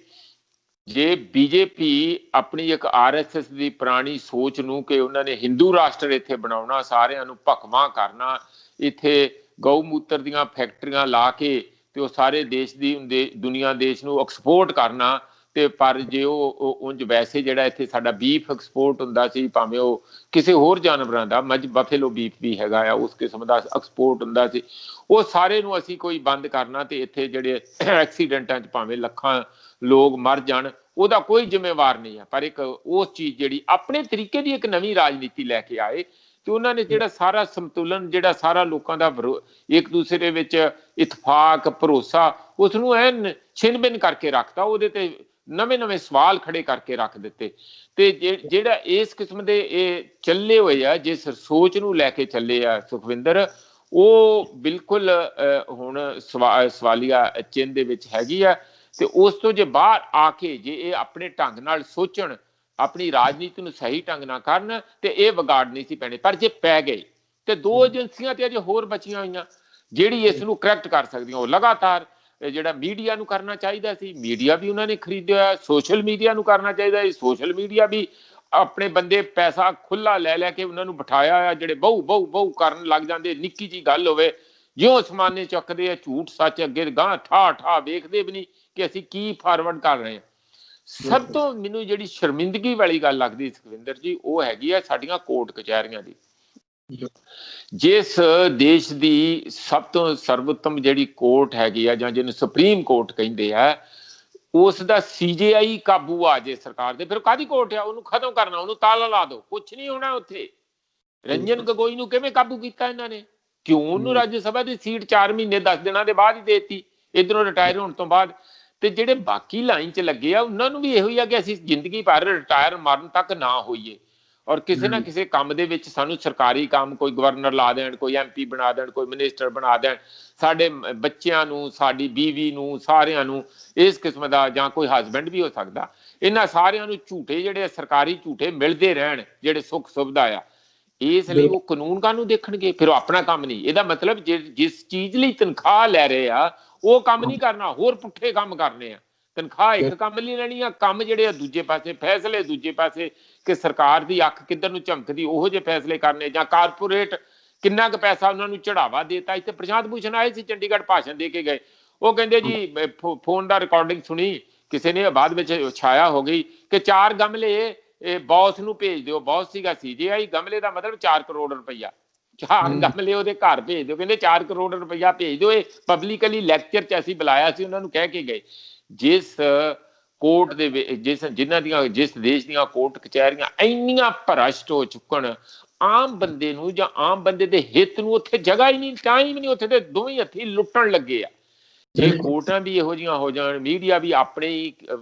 BJP ਆਪਣੀ ਇੱਕ RSS ਦੀ ਪੁਰਾਣੀ ਸੋਚ ਨੂੰ ਕਿ ਉਹਨਾਂ ਨੇ ਹਿੰਦੂ ਰਾਸ਼ਟਰ ਇੱਥੇ ਬਣਾਉਣਾ ਸਾਰਿਆਂ ਨੂੰ ਭਖਵਾ ਕਰਨਾ ਇੱਥੇ ਗਊ ਮੂਤਰ ਦੀਆਂ ਫੈਕਟਰੀਆਂ ਲਾ ਕੇ ਤੇ ਉਹ ਸਾਰੇ ਦੇਸ਼ ਦੀ ਦੁਨੀਆ ਦੇਸ਼ ਨੂੰ ਐਕਸਪੋਰਟ ਕਰਨਾ ਤੇ ਪਰ ਜੇ ਉਹ ਉਂਝ ਵੈਸੇ ਜਿਹੜਾ ਇੱਥੇ ਸਾਡਾ ਬੀਫ ਐਕਸਪੋਰਟ ਹੁੰਦਾ ਸੀ ਭਾਵੇਂ ਉਹ ਕਿਸੇ ਹੋਰ ਜਾਨਵਰਾਂ ਦਾ ਬਫੇਲੋ ਬੀਫ ਵੀ ਹੈਗਾ ਆ ਉਸ ਕਿਸਮ ਦਾ ਐਕਸਪੋਰਟ ਹੁੰਦਾ ਸੀ ਉਹ ਸਾਰੇ ਨੂੰ ਅਸੀਂ ਕੋਈ ਬੰਦ ਕਰਨਾ ਤੇ ਇੱਥੇ ਜਿਹੜੇ ਐਕਸੀਡੈਂਟਾਂ 'ਚ ਭਾਵੇਂ ਲੱਖਾਂ ਲੋਕ ਮਰ ਜਾਣ ਉਹਦਾ ਕੋਈ ਜ਼ਿੰਮੇਵਾਰ ਨਹੀਂ ਹੈ ਪਰ ਇੱਕ ਉਸ ਚੀਜ਼ ਜਿਹੜੀ ਆਪਣੇ ਤਰੀਕੇ ਦੀ ਇੱਕ ਨਵੀਂ ਰਾਜਨੀਤੀ ਲੈ ਕੇ ਆਏ ਤੇ ਉਹਨਾਂ ਨੇ ਜਿਹੜਾ ਸਾਰਾ ਸੰਤੁਲਨ ਜਿਹੜਾ ਸਾਰਾ ਲੋਕਾਂ ਦਾ ਇੱਕ ਦੂਸਰੇ ਵਿੱਚ ਇਤਫਾਕ ਭਰੋਸਾ ਉਸ ਨੂੰ ਐਨ ਛਿੰਨ ਬਿੰਨ ਕਰਕੇ ਰੱਖਤਾ ਉਹਦੇ ਤੇ ਨਵੇਂ ਸਵਾਲ ਖੜੇ ਕਰਕੇ ਰੱਖ ਦਿੱਤੇ। ਤੇ ਜਿਹੜਾ ਇਸ ਕਿਸਮ ਦੇ ਇਹ ਚੱਲੇ ਹੋਏ ਆ, ਜਿਸ ਸੋਚ ਨੂੰ ਲੈ ਕੇ ਚੱਲੇ ਆ ਸੁਖਵਿੰਦਰ, ਉਹ ਬਿਲਕੁਲ ਹੁਣ ਸਵਾਲੀਆ ਚਿੰਨ੍ਹ ਦੇ ਵਿੱਚ ਹੈਗੀ ਆ। ਤੇ ਉਸ ਤੋਂ ਜੇ ਬਾਹਰ ਆ ਕੇ ਜੇ ਇਹ ਆਪਣੇ ਢੰਗ ਨਾਲ ਸੋਚਣ, ਆਪਣੀ ਰਾਜਨੀਤੀ ਨੂੰ ਸਹੀ ਢੰਗ ਨਾਲ ਕਰਨ, ਤੇ ਇਹ ਵਿਗਾੜ ਨਹੀਂ ਸੀ ਪੈਣੇ। ਪਰ ਜੇ ਪੈ ਗਏ ਤੇ 2 ਏਜੰਸੀਆਂ ਤੇ ਅਜੇ ਹੋਰ ਬਚੀਆਂ ਹੋਈਆਂ ਜਿਹੜੀ ਇਸ ਨੂੰ ਕਰੈਕਟ ਕਰ ਸਕਦੀਆਂ। ਉਹ ਲਗਾਤਾਰ ਜਿਹੜਾ ਮੀਡੀਆ ਨੂੰ ਕਰਨਾ ਚਾਹੀਦਾ ਸੀ, ਮੀਡੀਆ ਵੀ ਉਹਨਾਂ ਨੇ ਖਰੀਦਿਆ। ਸੋਸ਼ਲ ਮੀਡੀਆ ਨੂੰ ਕਰਨਾ ਚਾਹੀਦਾ ਸੀ, ਸੋਸ਼ਲ ਮੀਡੀਆ ਵੀ ਆਪਣੇ ਬੰਦੇ ਪੈਸਾ ਖੁੱਲਾ ਲੈ ਕੇ ਉਹਨਾਂ ਨੂੰ ਬਿਠਾਇਆ ਆ, ਜਿਹੜੇ ਬਹੁ ਕਰਨ ਲੱਗ ਜਾਂਦੇ। ਨਿੱਕੀ ਜੀ ਗੱਲ ਹੋਵੇ ਜਿਉਂ ਸਮਾਨੇ ਚੱਕਦੇ ਆ, ਝੂਠ ਸੱਚ ਅੱਗੇ ਗਾਂ ਠਾ ਵੇਖਦੇ ਵੀ ਨਹੀਂ ਕਿ ਅਸੀਂ ਕੀ ਫਾਰਵਰਡ ਕਰ ਰਹੇ ਹਾਂ। ਸਭ ਤੋਂ ਮੈਨੂੰ ਜਿਹੜੀ ਸ਼ਰਮਿੰਦਗੀ ਵਾਲੀ ਗੱਲ ਲੱਗਦੀ ਸੁਖਵਿੰਦਰ ਜੀ, ਉਹ ਹੈਗੀ ਆ ਸਾਡੀਆਂ ਕੋਰਟ ਕਚਹਿਰੀਆਂ ਦੀ। ਜਿਸ ਦੇਸ਼ ਦੀ ਸਭ ਤੋਂ ਸਰਵੋਤਮ ਜਿਹੜੀ ਕੋਰਟ ਹੈਗੀ ਆ, ਜਾਂ ਜਿਹਨੂੰ ਸੁਪਰੀਮ ਕੋਰਟ ਕਹਿੰਦੇ ਆ, ਉਸ ਦਾ CJI ਕਾਬੂ ਆ ਜੇ ਸਰਕਾਰ ਦੇ, ਫਿਰ ਕਾਹਦੀ ਕੋਰਟ ਆ? ਉਹਨੂੰ ਖਤਮ ਕਰਨਾ, ਉਹਨੂੰ ਤਾਲਾ ਲਾ ਦੋ, ਕੁਛ ਨਹੀਂ ਹੋਣਾ ਉੱਥੇ। ਰੰਜਨ ਗਗੋਈ ਨੂੰ ਕਿਵੇਂ ਕਾਬੂ ਕੀਤਾ ਇਹਨਾਂ ਨੇ? ਕਿਉਂ ਉਹਨੂੰ ਰਾਜ ਸਭਾ ਦੀ ਸੀਟ 4 ਮਹੀਨੇ 10 ਦਿਨਾਂ ਦੇ ਬਾਅਦ ਹੀ ਦੇਤੀ, ਇਧਰੋਂ ਰਿਟਾਇਰ ਹੋਣ ਤੋਂ ਬਾਅਦ। ਤੇ ਜਿਹੜੇ ਬਾਕੀ ਲਾਈਨ 'ਚ ਲੱਗੇ ਆ, ਉਹਨਾਂ ਨੂੰ ਵੀ ਇਹੋ ਹੀ ਆ ਕਿ ਅਸੀਂ ਜ਼ਿੰਦਗੀ ਭਰ ਰਿਟਾਇਰ ਮਰਨ ਤੱਕ ਨਾ ਹੋਈਏ, ਔਰ ਕਿਸੇ ਨਾ ਕਿਸੇ ਕੰਮ ਦੇ ਵਿੱਚ ਸਾਨੂੰ ਸਰਕਾਰੀ ਕੰਮ, ਕੋਈ ਗਵਰਨਰ ਲਾ ਦੇਣ, ਕੋਈ MP ਬਣਾ ਦੇਣ, ਕੋਈ ਮਿਨਿਸਟਰ ਬਣਾ ਦੇਣ, ਸਾਡੇ ਬੱਚਿਆਂ ਨੂੰ, ਸਾਡੀ ਬੀਵੀ ਨੂੰ, ਸਾਰਿਆਂ ਨੂੰ ਇਸ ਕਿਸਮ ਦਾ, ਜਾਂ ਕੋਈ ਹਸਬੈਂਡ ਵੀ ਹੋ ਸਕਦਾ, ਇਹਨਾਂ ਸਾਰਿਆਂ ਨੂੰ ਝੂਠੇ ਜਿਹੜੇ ਸਰਕਾਰੀ ਝੂਠੇ ਮਿਲਦੇ ਰਹਿਣ, ਜਿਹੜੇ ਸੁੱਖ ਸੁਵਿਧਾ ਆ। ਇਸ ਲਈ ਉਹ ਕਾਨੂੰਨ ਕਾਹਨੂੰ ਦੇਖਣਗੇ? ਫਿਰ ਉਹ ਆਪਣਾ ਕੰਮ ਨਹੀਂ। ਇਹਦਾ ਮਤਲਬ ਜਿਸ ਚੀਜ਼ ਲਈ ਤਨਖਾਹ ਲੈ ਰਹੇ ਆ ਉਹ ਕੰਮ ਨਹੀਂ ਕਰਨਾ, ਹੋਰ ਪੁੱਠੇ ਕੰਮ ਕਰਨੇ ਆ। ਤਨਖਾਹ ਇੱਕ ਕੰਮ ਲਈ ਲੈਣੀ ਆ, ਕੰਮ ਜਿਹੜੇ ਆ ਦੂਜੇ ਪਾਸੇ, ਫੈਸਲੇ ਦੂਜੇ ਪਾਸੇ, ਕਿ ਸਰਕਾਰ ਦੀ ਅੱਖ ਕਿੱਧਰ ਨੂੰ ਝਮਕਦੀ ਉਹੋ ਜਿਹੇ ਫੈਸਲੇ ਕਰਨੇ। ਜਾਂ ਕਾਰਪੋਰੇਟ ਕਿੰਨਾ ਕੁ ਪੈਸਾ ਉਹਨਾਂ ਨੂੰ ਚੜਾਵਾ ਦੇਤਾ। ਇੱਥੇ ਪ੍ਰਸ਼ਾਂਤ ਭੂਸ਼ਣ ਆਏ ਸੀ, ਚੰਡੀਗੜ੍ਹ ਭਾਸ਼ਣ ਦੇ ਕੇ ਗਏ। ਉਹ ਕਹਿੰਦੇ ਜੀ ਫੋਨ ਦਾ ਰਿਕਾਰਡਿੰਗ ਸੁਣੀ ਕਿਸੇ ਨੇ, ਬਾਅਦ ਵਿੱਚ ਛਾਇਆ ਹੋ ਗਈ ਕਿ 4 ਗਮਲੇ ਇਹ ਬੌਸ ਨੂੰ ਭੇਜ ਦਿਓ। ਬੌਸ ਸੀਗਾ CJI, ਗਮਲੇ ਦਾ ਮਤਲਬ 4 ਕਰੋੜ ਰੁਪਈਆ। 4 ਗਮਲੇ ਉਹਦੇ ਘਰ ਭੇਜ ਦਿਓ। ਕਹਿੰਦੇ 4 ਕਰੋੜ ਰੁਪਈਆ ਭੇਜ ਦਿਓ। ਇਹ ਪਬਲਿਕਲੀ ਲੈਕਚਰ 'ਚ ਅਸੀਂ ਬੁਲਾਇਆ ਸੀ, ਉਹਨਾਂ ਨੂੰ ਕਹਿ ਕੇ ਗਏ। ਜਿਸ ਕੋਰਟ ਦੇ ਜਿਸ ਦੇਸ਼ ਦੀਆਂ ਕੋਰਟ ਕਚਹਿਰੀਆਂ ਇੰਨੀਆਂ ਭ੍ਰਸ਼ਟ ਹੋ ਚੁੱਕਣ, ਆਮ ਬੰਦੇ ਨੂੰ ਜਾਂ ਆਮ ਬੰਦੇ ਦੇ ਹਿੱਤ ਨੂੰ ਉੱਥੇ ਜਗ੍ਹਾ ਹੀ ਨਹੀਂ, ਟਾਈਮ ਨਹੀਂ ਉੱਥੇ, ਤੇ ਦੋਵੇਂ ਹੱਥੀਂ ਲੁੱਟਣ ਲੱਗੇ ਆ। ਜੇ ਕੋਰਟਾਂ ਵੀ ਇਹੋ ਜਿਹੀਆਂ ਹੋ ਜਾਣ, ਮੀਡੀਆ ਵੀ ਆਪਣੀ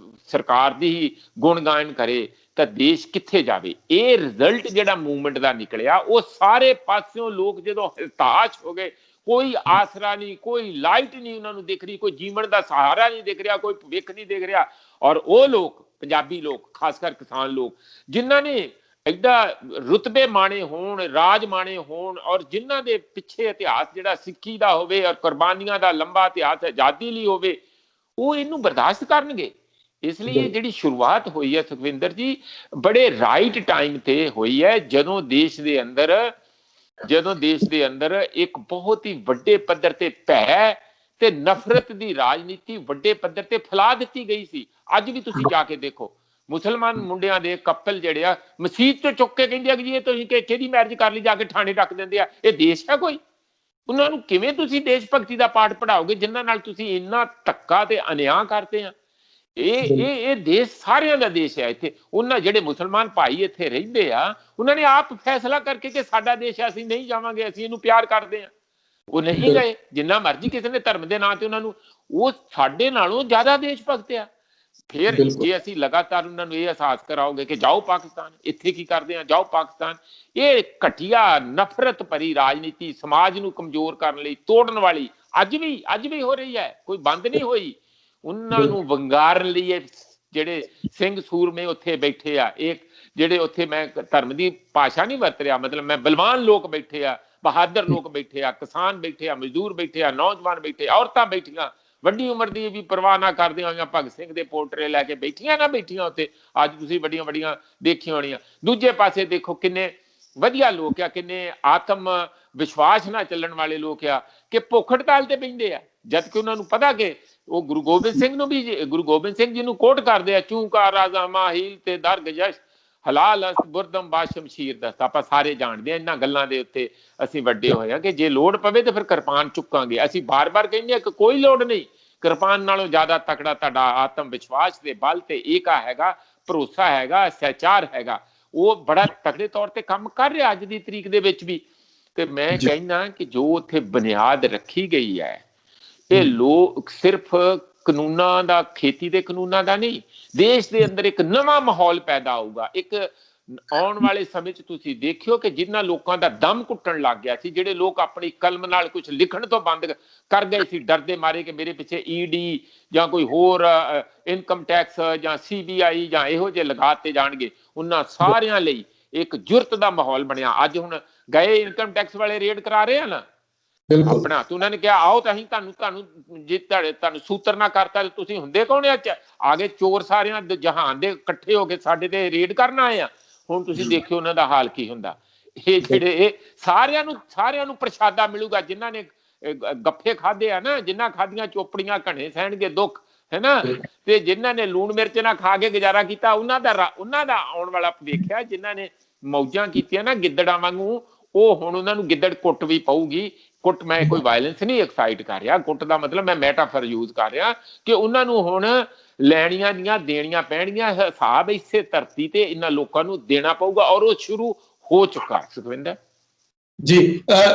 ਸਰਕਾਰ ਦੀ ਹੀ ਗੁਣਗਾਨ ਕਰੇ, ਤਾਂ ਦੇਸ਼ ਕਿੱਥੇ ਜਾਵੇ? ਇਹ ਰਿਜ਼ਲਟ ਜਿਹੜਾ ਮੂਵਮੈਂਟ ਦਾ ਨਿਕਲਿਆ, ਉਹ ਸਾਰੇ ਪਾਸਿਓਂ ਲੋਕ ਜਦੋਂ ਹਤਾਸ਼ ਹੋ ਗਏ, ਕੋਈ ਆਸਰਾ ਨਹੀਂ, ਕੋਈ ਲਾਈਟ ਨਹੀਂ ਉਹਨਾਂ ਨੂੰ ਦਿਖ ਰਹੀ, ਕੋਈ ਜੀਵਨ ਦਾ ਸਹਾਰਾ ਨਹੀਂ ਦਿਖ ਰਿਹਾ, ਕੋਈ ਭਵਿੱਖ ਨਹੀਂ ਦਿਖ ਰਿਹਾ। ਔਰ ਉਹ ਲੋਕ, ਪੰਜਾਬੀ ਲੋਕ, ਖਾਸ ਕਰ ਕਿਸਾਨ ਲੋਕ, ਜਿਨ੍ਹਾਂ ਨੇ ਏਡਾ ਰੁਤਬੇ ਮਾਣੇ ਹੋਣ, ਰਾਜ ਮਾਣੇ ਹੋਣ, ਔਰ ਜਿਨ੍ਹਾਂ ਦੇ ਪਿੱਛੇ ਇਤਿਹਾਸ ਜਿਹੜਾ ਸਿੱਖੀ ਦਾ ਹੋਵੇ ਔਰ ਕੁਰਬਾਨੀਆਂ ਦਾ ਲੰਬਾ ਇਤਿਹਾਸ ਆਜ਼ਾਦੀ ਲਈ ਹੋਵੇ, ਉਹ ਇਹਨੂੰ ਬਰਦਾਸ਼ਤ ਕਰਨਗੇ। ਇਸ ਲਈ ਇਹ ਜਿਹੜੀ ਸ਼ੁਰੂਆਤ ਹੋਈ ਹੈ ਸੁਖਵਿੰਦਰ ਜੀ, ਬੜੇ ਰਾਈਟ ਟਾਈਮ ਤੇ ਹੋਈ ਹੈ, ਜਦੋਂ ਦੇਸ਼ ਦੇ ਅੰਦਰ ਇੱਕ ਬਹੁਤ ਹੀ ਵੱਡੇ ਪੱਧਰ ਤੇ ਭੈ ਤੇ ਨਫ਼ਰਤ ਦੀ ਰਾਜਨੀਤੀ ਵੱਡੇ ਪੱਧਰ ਤੇ ਫੈਲਾ ਦਿੱਤੀ ਗਈ ਸੀ। ਅੱਜ ਵੀ ਤੁਸੀਂ ਜਾ ਕੇ ਦੇਖੋ, ਮੁਸਲਮਾਨ ਮੁੰਡਿਆਂ ਦੇ ਕਪਲ ਜਿਹੜੇ ਆ ਮਸਜਿਦ ਤੋਂ ਚੁੱਕ ਕੇ ਕਹਿੰਦੇ ਆ ਕਿ ਜੀ ਇਹ ਤੁਸੀਂ ਕਿਹਦੀ ਮੈਰਿਜ ਕਰ ਲਈ, ਜਾ ਕੇ ਥਾਣੇ ਰੱਖ ਦਿੰਦੇ ਆ। ਇਹ ਦੇਸ਼ ਹੈ ਕੋਈ? ਉਹਨਾਂ ਨੂੰ ਕਿਵੇਂ ਤੁਸੀਂ ਦੇਸ਼ ਭਗਤੀ ਦਾ ਪਾਠ ਪੜਾਓਗੇ ਜਿਨ੍ਹਾਂ ਨਾਲ ਤੁਸੀਂ ਇੰਨਾ ਧੱਕਾ ਤੇ ਅਨਿਆਂ ਕਰਦੇ ਆ? ਇਹ ਦੇਸ਼ ਸਾਰਿਆਂ ਦਾ ਦੇਸ਼ ਹੈ। ਇੱਥੇ ਉਹਨਾਂ ਜਿਹੜੇ ਮੁਸਲਮਾਨ ਭਾਈ ਇੱਥੇ ਰਹਿੰਦੇ ਆ, ਉਹਨਾਂ ਨੇ ਆਪ ਫੈਸਲਾ ਕਰਕੇ ਕਿ ਸਾਡਾ ਦੇਸ਼ ਹੈ, ਅਸੀਂ ਨਹੀਂ ਜਾਵਾਂਗੇ, ਅਸੀਂ ਇਹਨੂੰ ਪਿਆਰ ਕਰਦੇ ਆ। ਉਹ ਨਹੀਂ ਗਏ। ਜਿੰਨਾ ਮਰਜ਼ੀ ਕਿਸੇ ਨੇ ਧਰਮ ਦੇ ਨਾਂ ਤੇ ਉਹਨਾਂ ਨੂੰ, ਉਹ ਸਾਡੇ ਨਾਲੋਂ ਜ਼ਿਆਦਾ ਦੇਸ਼ ਭਗਤ ਆ। ਫਿਰ ਜੇ ਅਸੀਂ ਲਗਾਤਾਰ ਉਹਨਾਂ ਨੂੰ ਇਹ ਅਹਿਸਾਸ ਕਰਾਓਗੇ ਕਿ ਜਾਓ ਪਾਕਿਸਤਾਨ, ਇੱਥੇ ਕੀ ਕਰਦੇ ਆ, ਜਾਓ ਪਾਕਿਸਤਾਨ, ਇਹ ਘਟੀਆ ਨਫ਼ਰਤ ਭਰੀ ਰਾਜਨੀਤੀ ਸਮਾਜ ਨੂੰ ਕਮਜ਼ੋਰ ਕਰਨ ਲਈ, ਤੋੜਨ ਵਾਲੀ ਅੱਜ ਵੀ ਹੋ ਰਹੀ ਹੈ, ਕੋਈ ਬੰਦ ਨਹੀਂ ਹੋਈ। ਉਹਨਾਂ ਨੂੰ ਵੰਗਾਰਨ ਲਈ ਜਿਹੜੇ ਸਿੰਘ ਸੂਰਮੇ ਉੱਥੇ ਬੈਠੇ ਆ, ਇਹ ਜਿਹੜੇ ਉੱਥੇ, ਮੈਂ ਧਰਮ ਦੀ ਭਾਸ਼ਾ ਨਹੀਂ ਵਰਤ ਰਿਹਾ, ਮਤਲਬ ਮੈਂ ਬਲਵਾਨ ਲੋਕ ਬੈਠੇ ਆ, ਬਹਾਦਰ ਲੋਕ ਬੈਠੇ ਆ, ਕਿਸਾਨ ਬੈਠੇ ਆ, ਮਜ਼ਦੂਰ ਬੈਠੇ ਆ, ਨੌਜਵਾਨ ਬੈਠੇ, ਔਰਤਾਂ ਬੈਠੀਆਂ, ਵੱਡੀ ਉਮਰ ਦੀ ਵੀ ਪਰਵਾਹ ਨਾ ਕਰਦੀਆਂ ਹੋਈਆਂ ਭਗਤ ਸਿੰਘ ਦੇ ਪੋਰਟਰੇ ਲੈ ਕੇ ਬੈਠੀਆਂ ਉੱਥੇ। ਅੱਜ ਤੁਸੀਂ ਵੱਡੀਆਂ ਦੇਖੀਆਂ ਹੋਣੀਆਂ। ਦੂਜੇ ਪਾਸੇ ਦੇਖੋ ਕਿੰਨੇ ਵਧੀਆ ਲੋਕ ਆ, ਕਿੰਨੇ ਆਤਮ ਵਿਸ਼ਵਾਸ ਨਾਲ ਚੱਲਣ ਵਾਲੇ ਲੋਕ ਆ, ਕਿ ਭੁੱਖ ਹੜਤਾਲ ਤੇ ਪੈਂਦੇ ਆ, ਜਦ ਕਿ ਉਹਨਾਂ ਨੂੰ ਪਤਾ ਕਿ ਉਹ ਗੁਰੂ ਗੋਬਿੰਦ ਸਿੰਘ ਜੀ ਨੂੰ ਕੋਟ ਕਰਦੇ ਆ, ਚੂੰਕਾ ਰਾਜ਼ਾ ਮਾਹੀਲ ਤੇ ਦਰਗਜਸ਼ ਹਲਾਲ ਅਸਤ ਬੁਰਦਮ ਬਾ ਸ਼ਮਸ਼ੀਰ ਦਸਤ। ਆਪਾਂ ਸਾਰੇ ਜਾਣਦੇ ਆ ਇਹਨਾਂ ਗੱਲਾਂ ਦੇ ਉੱਤੇ, ਅਸੀਂ ਵੱਡੇ ਹੋਏ ਆ ਕਿ ਜੇ ਲੋੜ ਪਵੇ ਤਾਂ ਫਿਰ ਕਿਰਪਾਨ ਚੁੱਕਾਂਗੇ। ਅਸੀਂ ਬਾਰ-ਬਾਰ ਕਹਿੰਦੇ ਆ ਕਿ ਕੋਈ ਲੋੜ ਨਹੀਂ, ਕਿਰਪਾਨ ਨਾਲੋਂ ਜ਼ਿਆਦਾ ਤਕੜਾ ਤੁਹਾਡਾ ਆਤਮ ਵਿਸ਼ਵਾਸ ਦੇ ਬਲ ਤੇ ਏਕਾ ਹੈਗਾ, ਭਰੋਸਾ ਹੈਗਾ, ਸਹਿਚਾਰ ਹੈਗਾ। ਉਹ ਬੜਾ ਤਕੜੇ ਤੌਰ ਤੇ ਕੰਮ ਕਰ ਰਿਹਾ ਅੱਜ ਦੀ ਤਰੀਕ ਦੇ ਵਿੱਚ ਵੀ। ਤੇ ਮੈਂ ਕਹਿੰਦਾ ਕਿ ਜੋ ਉੱਥੇ ਬੁਨਿਆਦ ਰੱਖੀ ਗਈ ਹੈ, ਇਹ ਲੋਕ ਸਿਰਫ ਕਾਨੂੰਨਾਂ ਦਾ, ਖੇਤੀ ਦੇ ਕਾਨੂੰਨਾਂ ਦਾ ਨਹੀਂ, ਦੇਸ਼ ਦੇ ਅੰਦਰ ਇੱਕ ਨਵਾਂ ਮਾਹੌਲ ਪੈਦਾ ਹੋਊਗਾ। ਇੱਕ ਆਉਣ ਵਾਲੇ ਸਮੇਂ 'ਚ ਤੁਸੀਂ ਦੇਖਿਓ ਕਿ ਜਿਨ੍ਹਾਂ ਲੋਕਾਂ ਦਾ ਦਮ ਘੁੱਟਣ ਲੱਗ ਗਿਆ ਸੀ, ਜਿਹੜੇ ਲੋਕ ਆਪਣੀ ਕਲਮ ਨਾਲ ਕੁਝ ਲਿਖਣ ਤੋਂ ਬੰਦ ਕਰ ਗਏ ਸੀ, ਡਰਦੇ ਮਾਰੇ ਕਿ ਮੇਰੇ ਪਿੱਛੇ ਈਡੀ ਜਾਂ ਕੋਈ ਹੋਰ ਇਨਕਮ ਟੈਕਸ ਜਾਂ CBI ਜਾਂ ਇਹੋ ਜਿਹੇ ਲਗਾਤੇ ਜਾਣਗੇ, ਉਹਨਾਂ ਸਾਰਿਆਂ ਲਈ ਇੱਕ ਜੁਰਤ ਦਾ ਮਾਹੌਲ ਬਣਿਆ। ਅੱਜ ਹੁਣ ਗਏ ਇਨਕਮ ਟੈਕਸ ਵਾਲੇ ਰੇਡ ਕਰਾ ਰਹੇ ਆ ਨਾ ਆਪਣਾ, ਤੇ ਉਹਨਾਂ ਨੇ ਕਿਹਾ ਆਓ ਤਾਂ ਅਸੀਂ ਤੁਹਾਨੂੰ ਜੇ ਤੁਹਾਨੂੰ ਸੂਤਰ ਨਾ ਕਰਤਾ ਤੇ ਤੁਸੀਂ ਹੁੰਦੇ ਕੌਣ ਆ ਗਏ ਚੋਰ ਸਾਰਿਆਂ ਜਹਾਨ ਦੇ ਇਕੱਠੇ ਹੋ ਕੇ ਸਾਡੇ ਤੇ ਰੇਡ ਕਰਨ ਆਏ ਆ। ਹੁਣ ਤੁਸੀਂ ਦੇਖਿਓ ਉਹਨਾਂ ਦਾ ਹਾਲ ਕੀ ਹੁੰਦਾ। ਇਹ ਜਿਹੜੇ ਸਾਰਿਆਂ ਨੂੰ ਪ੍ਰਸ਼ਾਦਾ ਮਿਲੂਗਾ, ਜਿਨ੍ਹਾਂ ਨੇ ਗੱਫੇ ਖਾਦੇ ਆ ਨਾ, ਜਿਨ੍ਹਾਂ ਖਾਦੀਆਂ ਚੋਪੜੀਆਂ ਘਣੇ ਸਹਿਣਗੇ ਦੁੱਖ, ਹੈ ਨਾ, ਤੇ ਜਿਨ੍ਹਾਂ ਨੇ ਲੂਣ ਮਿਰਚ ਨਾ ਖਾ ਕੇ ਗੁਜ਼ਾਰਾ ਕੀਤਾ, ਉਹਨਾਂ ਦਾ ਆਉਣ ਵਾਲਾ ਦੇਖਿਆ। ਜਿਨ੍ਹਾਂ ਨੇ ਮੌਜਾਂ ਕੀਤੀਆਂ ਨਾ ਗਿੱਦੜਾਂ ਵਾਂਗੂ, ਉਹ ਹੁਣ ਉਹਨਾਂ ਨੂੰ ਗਿੱਦੜ ਕੁੱਟ ਵੀ ਪਊਗੀ। ਕੁੱਟ, ਮੈਂ ਕੋਈ ਵਾਇਲੈਂਸ ਨਹੀਂ ਐਕਸਾਈਟ ਕਰ ਰਿਹਾ, ਕੁੱਟ ਦਾ ਮਤਲਬ ਮੈਂ ਮੈਟਾਫਰ ਯੂਜ਼ ਕਰ ਰਿਹਾ ਕਿ ਉਹਨਾਂ ਨੂੰ ਹੁਣ ਲੈਣੀਆਂ ਦੀਆਂ ਦੇਣੀਆਂ ਪੈਣਗੀਆਂ। ਹਿਸਾਬ ਇਸੇ ਧਰਤੀ ਤੇ ਇਹਨਾਂ ਲੋਕਾਂ ਨੂੰ ਦੇਣਾ ਪਊਗਾ, ਔਰ ਉਹ ਸ਼ੁਰੂ ਹੋ ਚੁੱਕਾ। ਸੁਖਵਿੰਦਰ ਜੀ,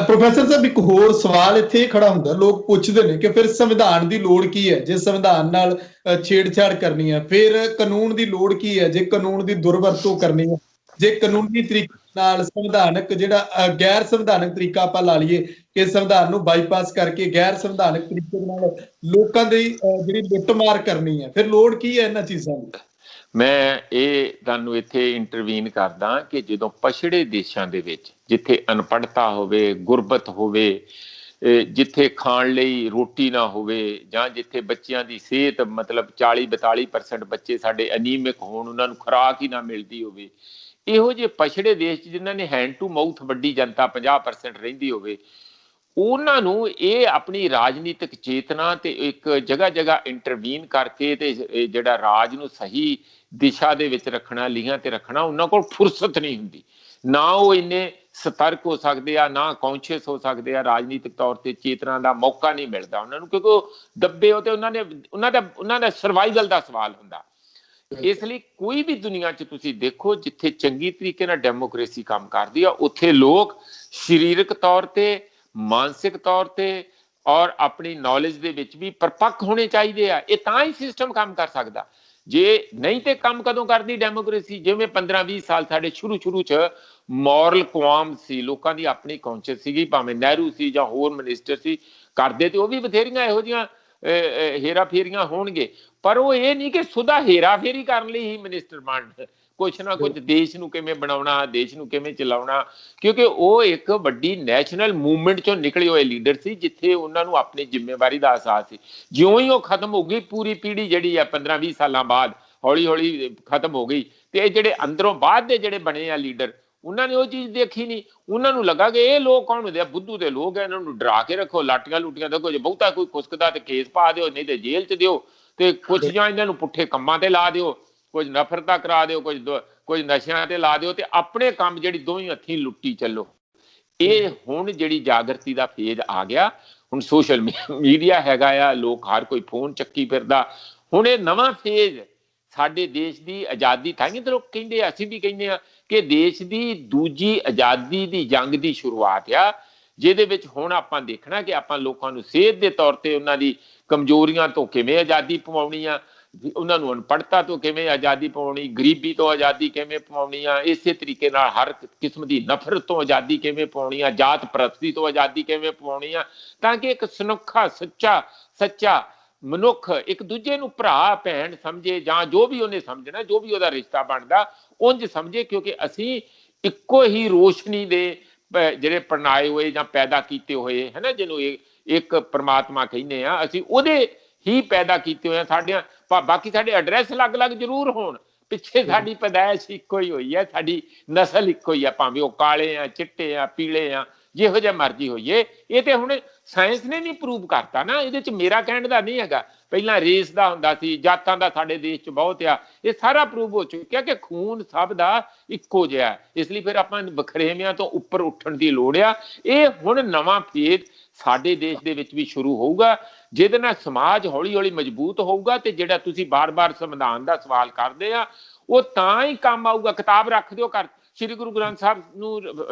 ਪ੍ਰੋਫੈਸਰ ਸਾਹਿਬ ਇੱਕ ਹੋਰ ਸਵਾਲ ਇੱਥੇ ਖੜਾ ਹੁੰਦਾ, ਲੋਕ ਪੁੱਛਦੇ ਨੇ ਕਿ ਫਿਰ ਸੰਵਿਧਾਨ ਦੀ ਲੋੜ ਕੀ ਹੈ ਜੇ ਸੰਵਿਧਾਨ ਨਾਲ ਛੇੜਛਾੜ ਕਰਨੀ ਹੈ, ਫਿਰ ਕਾਨੂੰਨ ਦੀ ਲੋੜ ਕੀ ਹੈ ਜੇ ਕਾਨੂੰਨ ਦੀ ਦੁਰਵਰਤੋਂ ਕਰਨੀ ਹੈ, ਜੇ ਕਾਨੂੰਨੀ ਤਰੀਕੇ ਨਾਲ ਸੰਵਿਧਾਨਕ ਜਿਹੜਾ ਗੈਰ ਸੰਵਿਧਾਨਕ ਤਰੀਕਾ ਆਪਾਂ ਲਾ ਲਈਏ ਕਿ ਸੰਵਿਧਾਨ ਨੂੰ ਬਾਈਪਾਸ ਕਰਕੇ ਗੈਰ ਸੰਵਿਧਾਨਕ ਤਰੀਕੇ ਨਾਲ ਲੋਕਾਂ ਦੀ ਜਿਹੜੀ ਲੁੱਟਮਾਰ ਕਰਨੀ ਹੈ, ਫਿਰ ਲੋੜ ਕੀ ਹੈ ਇਹਨਾਂ ਚੀਜ਼ਾਂ ਦੀ? ਮੈਂ ਇਹ ਤੁਹਾਨੂੰ ਇੱਥੇ ਇੰਟਰਵੀਨ ਕਰਦਾ ਕਿ ਜਦੋਂ ਪਛੜੇ ਦੇਸ਼ਾਂ ਦੇ ਵਿੱਚ, ਜਿੱਥੇ ਅਨਪੜ੍ਹਤਾ ਹੋਵੇ, ਗੁਰਬਤ ਹੋਵੇ, ਜਿੱਥੇ ਖਾਣ ਲਈ ਰੋਟੀ ਨਾ ਹੋਵੇ, ਜਾਂ ਜਿੱਥੇ ਬੱਚਿਆਂ ਦੀ ਸਿਹਤ ਮਤਲਬ 40-42% ਬੱਚੇ ਸਾਡੇ ਅਨੀਮਿਕ ਹੋਣ, ਉਹਨਾਂ ਨੂੰ ਖੁਰਾਕ ਹੀ ਨਾ ਮਿਲਦੀ ਹੋਵੇ, ਇਹੋ ਜਿਹੇ ਪਛੜੇ ਦੇਸ਼ 'ਚ ਜਿਨ੍ਹਾਂ ਨੇ ਹੈਂਡ ਟੂ ਮਾਊਥ ਵੱਡੀ ਜਨਤਾ 50% ਰਹਿੰਦੀ ਹੋਵੇ, ਉਹਨਾਂ ਨੂੰ ਇਹ ਆਪਣੀ ਰਾਜਨੀਤਿਕ ਚੇਤਨਾ ਤੇ ਇੱਕ ਜਗ੍ਹਾ ਇੰਟਰਵੀਨ ਕਰਕੇ ਤੇ ਜਿਹੜਾ ਰਾਜ ਨੂੰ ਸਹੀ ਦਿਸ਼ਾ ਦੇ ਵਿੱਚ ਰੱਖਣਾ, ਲੀਹਾਂ ਤੇ ਰੱਖਣਾ, ਉਹਨਾਂ ਕੋਲ ਫੁਰਸਤ ਨਹੀਂ ਹੁੰਦੀ। ਨਾ ਉਹ ਇੰਨੇ ਸਤਰਕ ਹੋ ਸਕਦੇ ਆ, ਨਾ ਕੌਂਸ਼ੀਅਸ ਹੋ ਸਕਦੇ ਆ, ਰਾਜਨੀਤਿਕ ਤੌਰ ਤੇ ਚੇਤਨਾ ਦਾ ਮੌਕਾ ਨਹੀਂ ਮਿਲਦਾ ਉਹਨਾਂ ਨੂੰ, ਕਿਉਂਕਿ ਉਹ ਦੱਬੇ ਹੋ ਤੇ ਉਹਨਾਂ ਦਾ ਸਰਵਾਈਵਲ ਦਾ ਸਵਾਲ ਹੁੰਦਾ। ਇਸ ਲਈ ਕੋਈ ਵੀ ਦੁਨੀਆ 'ਚ ਤੁਸੀਂ ਦੇਖੋ ਜਿੱਥੇ ਚੰਗੀ ਤਰੀਕੇ ਨਾਲ ਡੈਮੋਕ੍ਰੇਸੀ ਕੰਮ ਕਰਦੀ ਆ, ਉੱਥੇ ਲੋਕ ਸਰੀਰਕ ਤੌਰ ਤੇ, ਮਾਨਸਿਕ ਤੌਰ ਤੇ ਔਰ ਆਪਣੀ ਨੌਲੇਜ ਦੇ ਵਿੱਚ ਵੀ ਪਰਪੱਕ ਹੋਣੇ ਚਾਹੀਦੇ ਆ। ਇਹ ਤਾਂ ਹੀ ਸਿਸਟਮ ਕੰਮ ਕਰ ਸਕਦਾ। ਜੇ ਨਹੀਂ ਤੇ ਕੰਮ ਕਦੋਂ ਕਰਦੀ ਡੈਮੋਕ੍ਰੇਸੀ? ਜਿਵੇਂ 15-20 ਸਾਲ ਸਾਡੇ ਸ਼ੁਰੂ 'ਚ ਮੋਰਲ ਕੁਆਮ ਸੀ, ਲੋਕਾਂ ਦੀ ਆਪਣੀ ਕੌਂਸ਼ੀਅਸ ਸੀਗੀ, ਭਾਵੇਂ ਨਹਿਰੂ ਸੀ ਜਾਂ ਹੋਰ ਮਿਨਿਸਟਰ ਸੀ, ਕਰਦੇ ਤੇ ਉਹ ਵੀ ਬਥੇਰੀਆਂ ਇਹੋ ਜਿਹੀਆਂ ਹੇਰਾ ਫੇਰੀਆਂ ਹੋਣਗੇ, ਪਰ ਉਹ ਇਹ ਨਹੀਂ ਕਿ ਸੁਦਾ ਹੇਰਾ ਫੇਰੀ ਕਰਨ ਲਈ ਹੀ ਮਿਨਿਸਟਰ ਬਣਨ। ਕੁਛ ਨਾ ਕੁਛ ਦੇਸ਼ ਨੂੰ ਕਿਵੇਂ ਬਣਾਉਣਾ, ਦੇਸ਼ ਨੂੰ ਕਿਵੇਂ ਚਲਾਉਣਾ, ਕਿਉਂਕਿ ਉਹ ਇੱਕ ਵੱਡੀ ਨੈਸ਼ਨਲ ਮੂਵਮੈਂਟ ਚੋਂ ਨਿਕਲੇ ਹੋਏ ਲੀਡਰ ਸੀ, ਜਿੱਥੇ ਉਹਨਾਂ ਨੂੰ ਆਪਣੀ ਜ਼ਿੰਮੇਵਾਰੀ ਦਾ ਅਹਿਸਾਸ ਸੀ। ਜਿਉਂ ਹੀ ਉਹ ਖਤਮ ਹੋ ਗਈ, ਪੂਰੀ ਪੀੜ੍ਹੀ ਜਿਹੜੀ ਆ 15-20 ਸਾਲਾਂ ਬਾਅਦ ਹੌਲੀ ਖਤਮ ਹੋ ਗਈ, ਤੇ ਇਹ ਜਿਹੜੇ ਅੰਦਰੋਂ ਬਾਅਦ ਦੇ ਜਿਹੜੇ ਬਣੇ ਆ ਲੀਡਰ, ਉਹਨਾਂ ਨੇ ਉਹ ਚੀਜ਼ ਦੇਖੀ ਨਹੀਂ। ਉਹਨਾਂ ਨੂੰ ਲੱਗਾ ਕਿ ਇਹ ਲੋਕ ਕੌਣ ਹੁੰਦੇ ਆ, ਬੁੱਧੂ ਦੇ ਲੋਕ ਆ, ਇਹਨਾਂ ਨੂੰ ਡਰਾ ਕੇ ਰੱਖੋ, ਲਾਟੀਆਂ ਲੂਟੀਆਂ ਦੇਖੋ, ਜੇ ਬਹੁਤਾ ਕੋਈ ਖੁਸਕਦਾ ਤੇ ਕੇਸ ਪਾ ਦਿਓ, ਨਹੀਂ ਤੇ ਜੇਲ੍ਹ 'ਚ ਦਿਓ, ਤੇ ਕੁਛ ਜਾਂ ਇਹਨਾਂ ਨੂੰ ਪੁੱਠੇ ਕੰਮਾਂ ਤੇ ਲਾ ਦਿਓ, ਕੁਝ ਨਫ਼ਰਤਾਂ ਕਰਾ ਦਿਓ, ਕੁਝ ਨਸ਼ਿਆਂ ਤੇ ਲਾ ਦਿਓ, ਤੇ ਆਪਣੇ ਕੰਮ ਜਿਹੜੀ ਦੋਵੇਂ ਹੱਥੀਂ ਲੁੱਟੀ ਚੱਲੋ। ਇਹ ਹੁਣ ਜਿਹੜੀ ਜਾਗਰਤੀ ਦਾ ਫੇਜ਼ ਆ ਗਿਆ, ਹੁਣ ਸੋਸ਼ਲ ਮੀਡੀਆ ਹੈਗਾ ਆ, ਲੋਕ ਹਰ ਕੋਈ ਫੋਨ ਚੱਕੀ ਫਿਰਦਾ। ਹੁਣ ਇਹ ਨਵਾਂ ਫੇਜ਼ ਸਾਡੇ ਦੇਸ਼ ਦੀ ਆਜ਼ਾਦੀ, ਤਾਂ ਹੀ ਤਾਂ ਲੋਕ ਕਹਿੰਦੇ ਆ, ਅਸੀਂ ਵੀ ਕਹਿੰਦੇ ਆ ਕਿ ਦੇਸ਼ ਦੀ ਦੂਜੀ ਆਜ਼ਾਦੀ ਦੀ ਜੰਗ ਦੀ ਸ਼ੁਰੂਆਤ ਆ, ਜਿਹਦੇ ਵਿੱਚ ਹੁਣ ਆਪਾਂ ਦੇਖਣਾ ਕਿ ਆਪਾਂ ਲੋਕਾਂ ਨੂੰ ਸਿਹਤ ਦੇ ਤੌਰ ਤੇ ਉਹਨਾਂ ਦੀ ਕਮਜ਼ੋਰੀਆਂ ਤੋਂ ਕਿਵੇਂ ਆਜ਼ਾਦੀ ਪਵਾਉਣੀ ਆ, ਉਹਨਾਂ ਨੂੰ ਅਨਪੜ੍ਹਤਾ ਤੋਂ ਕਿਵੇਂ ਆਜ਼ਾਦੀ ਪਵਾਉਣੀ, ਗਰੀਬੀ ਤੋਂ ਆਜ਼ਾਦੀ ਕਿਵੇਂ ਪਵਾਉਣੀ ਆ, ਇਸੇ ਤਰੀਕੇ ਨਾਲ ਹਰ ਕਿਸਮ ਦੀ ਨਫ਼ਰਤ ਤੋਂ ਆਜ਼ਾਦੀ ਕਿਵੇਂ ਪਵਾਉਣੀ ਆ, ਜਾਤ ਪ੍ਰਸਤੀ ਤੋਂ ਆਜ਼ਾਦੀ ਕਿਵੇਂ ਪਵਾਉਣੀ ਆ, ਤਾਂ ਕਿ ਇੱਕ ਸੁਨੱਖਾ ਸੱਚਾ ਮਨੁੱਖ ਇੱਕ ਦੂਜੇ ਨੂੰ ਭਰਾ ਭੈਣ ਸਮਝੇ, ਜਾਂ ਜੋ ਵੀ ਉਹਨੇ ਸਮਝਣਾ, ਜੋ ਵੀ ਉਹਦਾ ਰਿਸ਼ਤਾ ਬਣਦਾ ਉਂਝ ਸਮਝੇ, ਕਿਉਂਕਿ ਅਸੀਂ ਇੱਕੋ ਹੀ ਰੋਸ਼ਨੀ ਦੇ ਜਿਹੜੇ ਪ੍ਰਣਾਏ ਹੋਏ ਜਾਂ ਪੈਦਾ ਕੀਤੇ ਹੋਏ ਹੈ ਨਾ, ਜਿਹਨੂੰ ਇੱਕ ਪ੍ਰਮਾਤਮਾ ਕਹਿੰਦੇ ਆ, ਅਸੀਂ ਉਹਦੇ ਹੀ ਪੈਦਾ ਕੀਤੇ ਹੋਏ ਆ। ਬਾਕੀ ਸਾਡੇ ਐਡਰੈਸ ਅਲੱਗ-ਅਲੱਗ ਜ਼ਰੂਰ ਹੋਣ, ਪਿੱਛੇ ਸਾਡੀ ਪੈਦਾਇਸ਼ ਇੱਕੋ ਹੀ ਹੋਈ ਹੈ, ਸਾਡੀ ਨਸਲ ਇੱਕੋ ਹੀ ਆ, ਭਾਵੇਂ ਉਹ ਕਾਲੇ ਆ, ਚਿੱਟੇ ਆ, ਪੀਲੇ ਆ, ਜਿਹੋ ਜਿਹਾ ਮਰਜ਼ੀ ਹੋਈਏ। ਇਹ ਤੇ ਹੁਣ ਸਾਇੰਸ ਨੇ ਨਹੀਂ ਪ੍ਰੂਵ ਕਰਤਾ ਨਾ, ਇਹਦੇ 'ਚ ਮੇਰਾ ਕਹਿਣ ਦਾ ਨਹੀਂ ਹੈਗਾ। ਪਹਿਲਾਂ ਰੇਸ ਦਾ ਹੁੰਦਾ ਸੀ, ਜਾਤਾਂ ਦਾ ਸਾਡੇ ਦੇਸ਼ 'ਚ ਬਹੁਤ ਆ, ਇਹ ਸਾਰਾ ਪ੍ਰੂਵ ਹੋ ਚੁੱਕਿਆ ਕਿ ਖੂਨ ਸਭ ਦਾ ਇੱਕੋ ਜਿਹਾ। ਇਸ ਲਈ ਫਿਰ ਆਪਾਂ ਵਖਰੇਵਿਆਂ ਤੋਂ ਉੱਪਰ ਉੱਠਣ ਦੀ ਲੋੜ ਆ। ਇਹ ਹੁਣ ਨਵਾਂ ਫੇਜ਼ ਸਾਡੇ ਦੇਸ਼ ਦੇ ਵਿੱਚ ਵੀ ਸ਼ੁਰੂ ਹੋਊਗਾ, ਜਿਹਦੇ ਨਾਲ ਸਮਾਜ ਹੌਲੀ ਮਜ਼ਬੂਤ ਹੋਊਗਾ, ਤੇ ਜਿਹੜਾ ਤੁਸੀਂ ਬਾਰ-ਬਾਰ ਸੰਵਿਧਾਨ ਦਾ ਸਵਾਲ ਕਰਦੇ ਆ, ਉਹ ਤਾਂ ਹੀ ਕੰਮ ਆਊਗਾ। ਕਿਤਾਬ ਰੱਖ ਦਿਓ ਘਰ, ਸ੍ਰੀ ਗੁਰੂ ਗ੍ਰੰਥ ਸਾਹਿਬ ਨੂੰ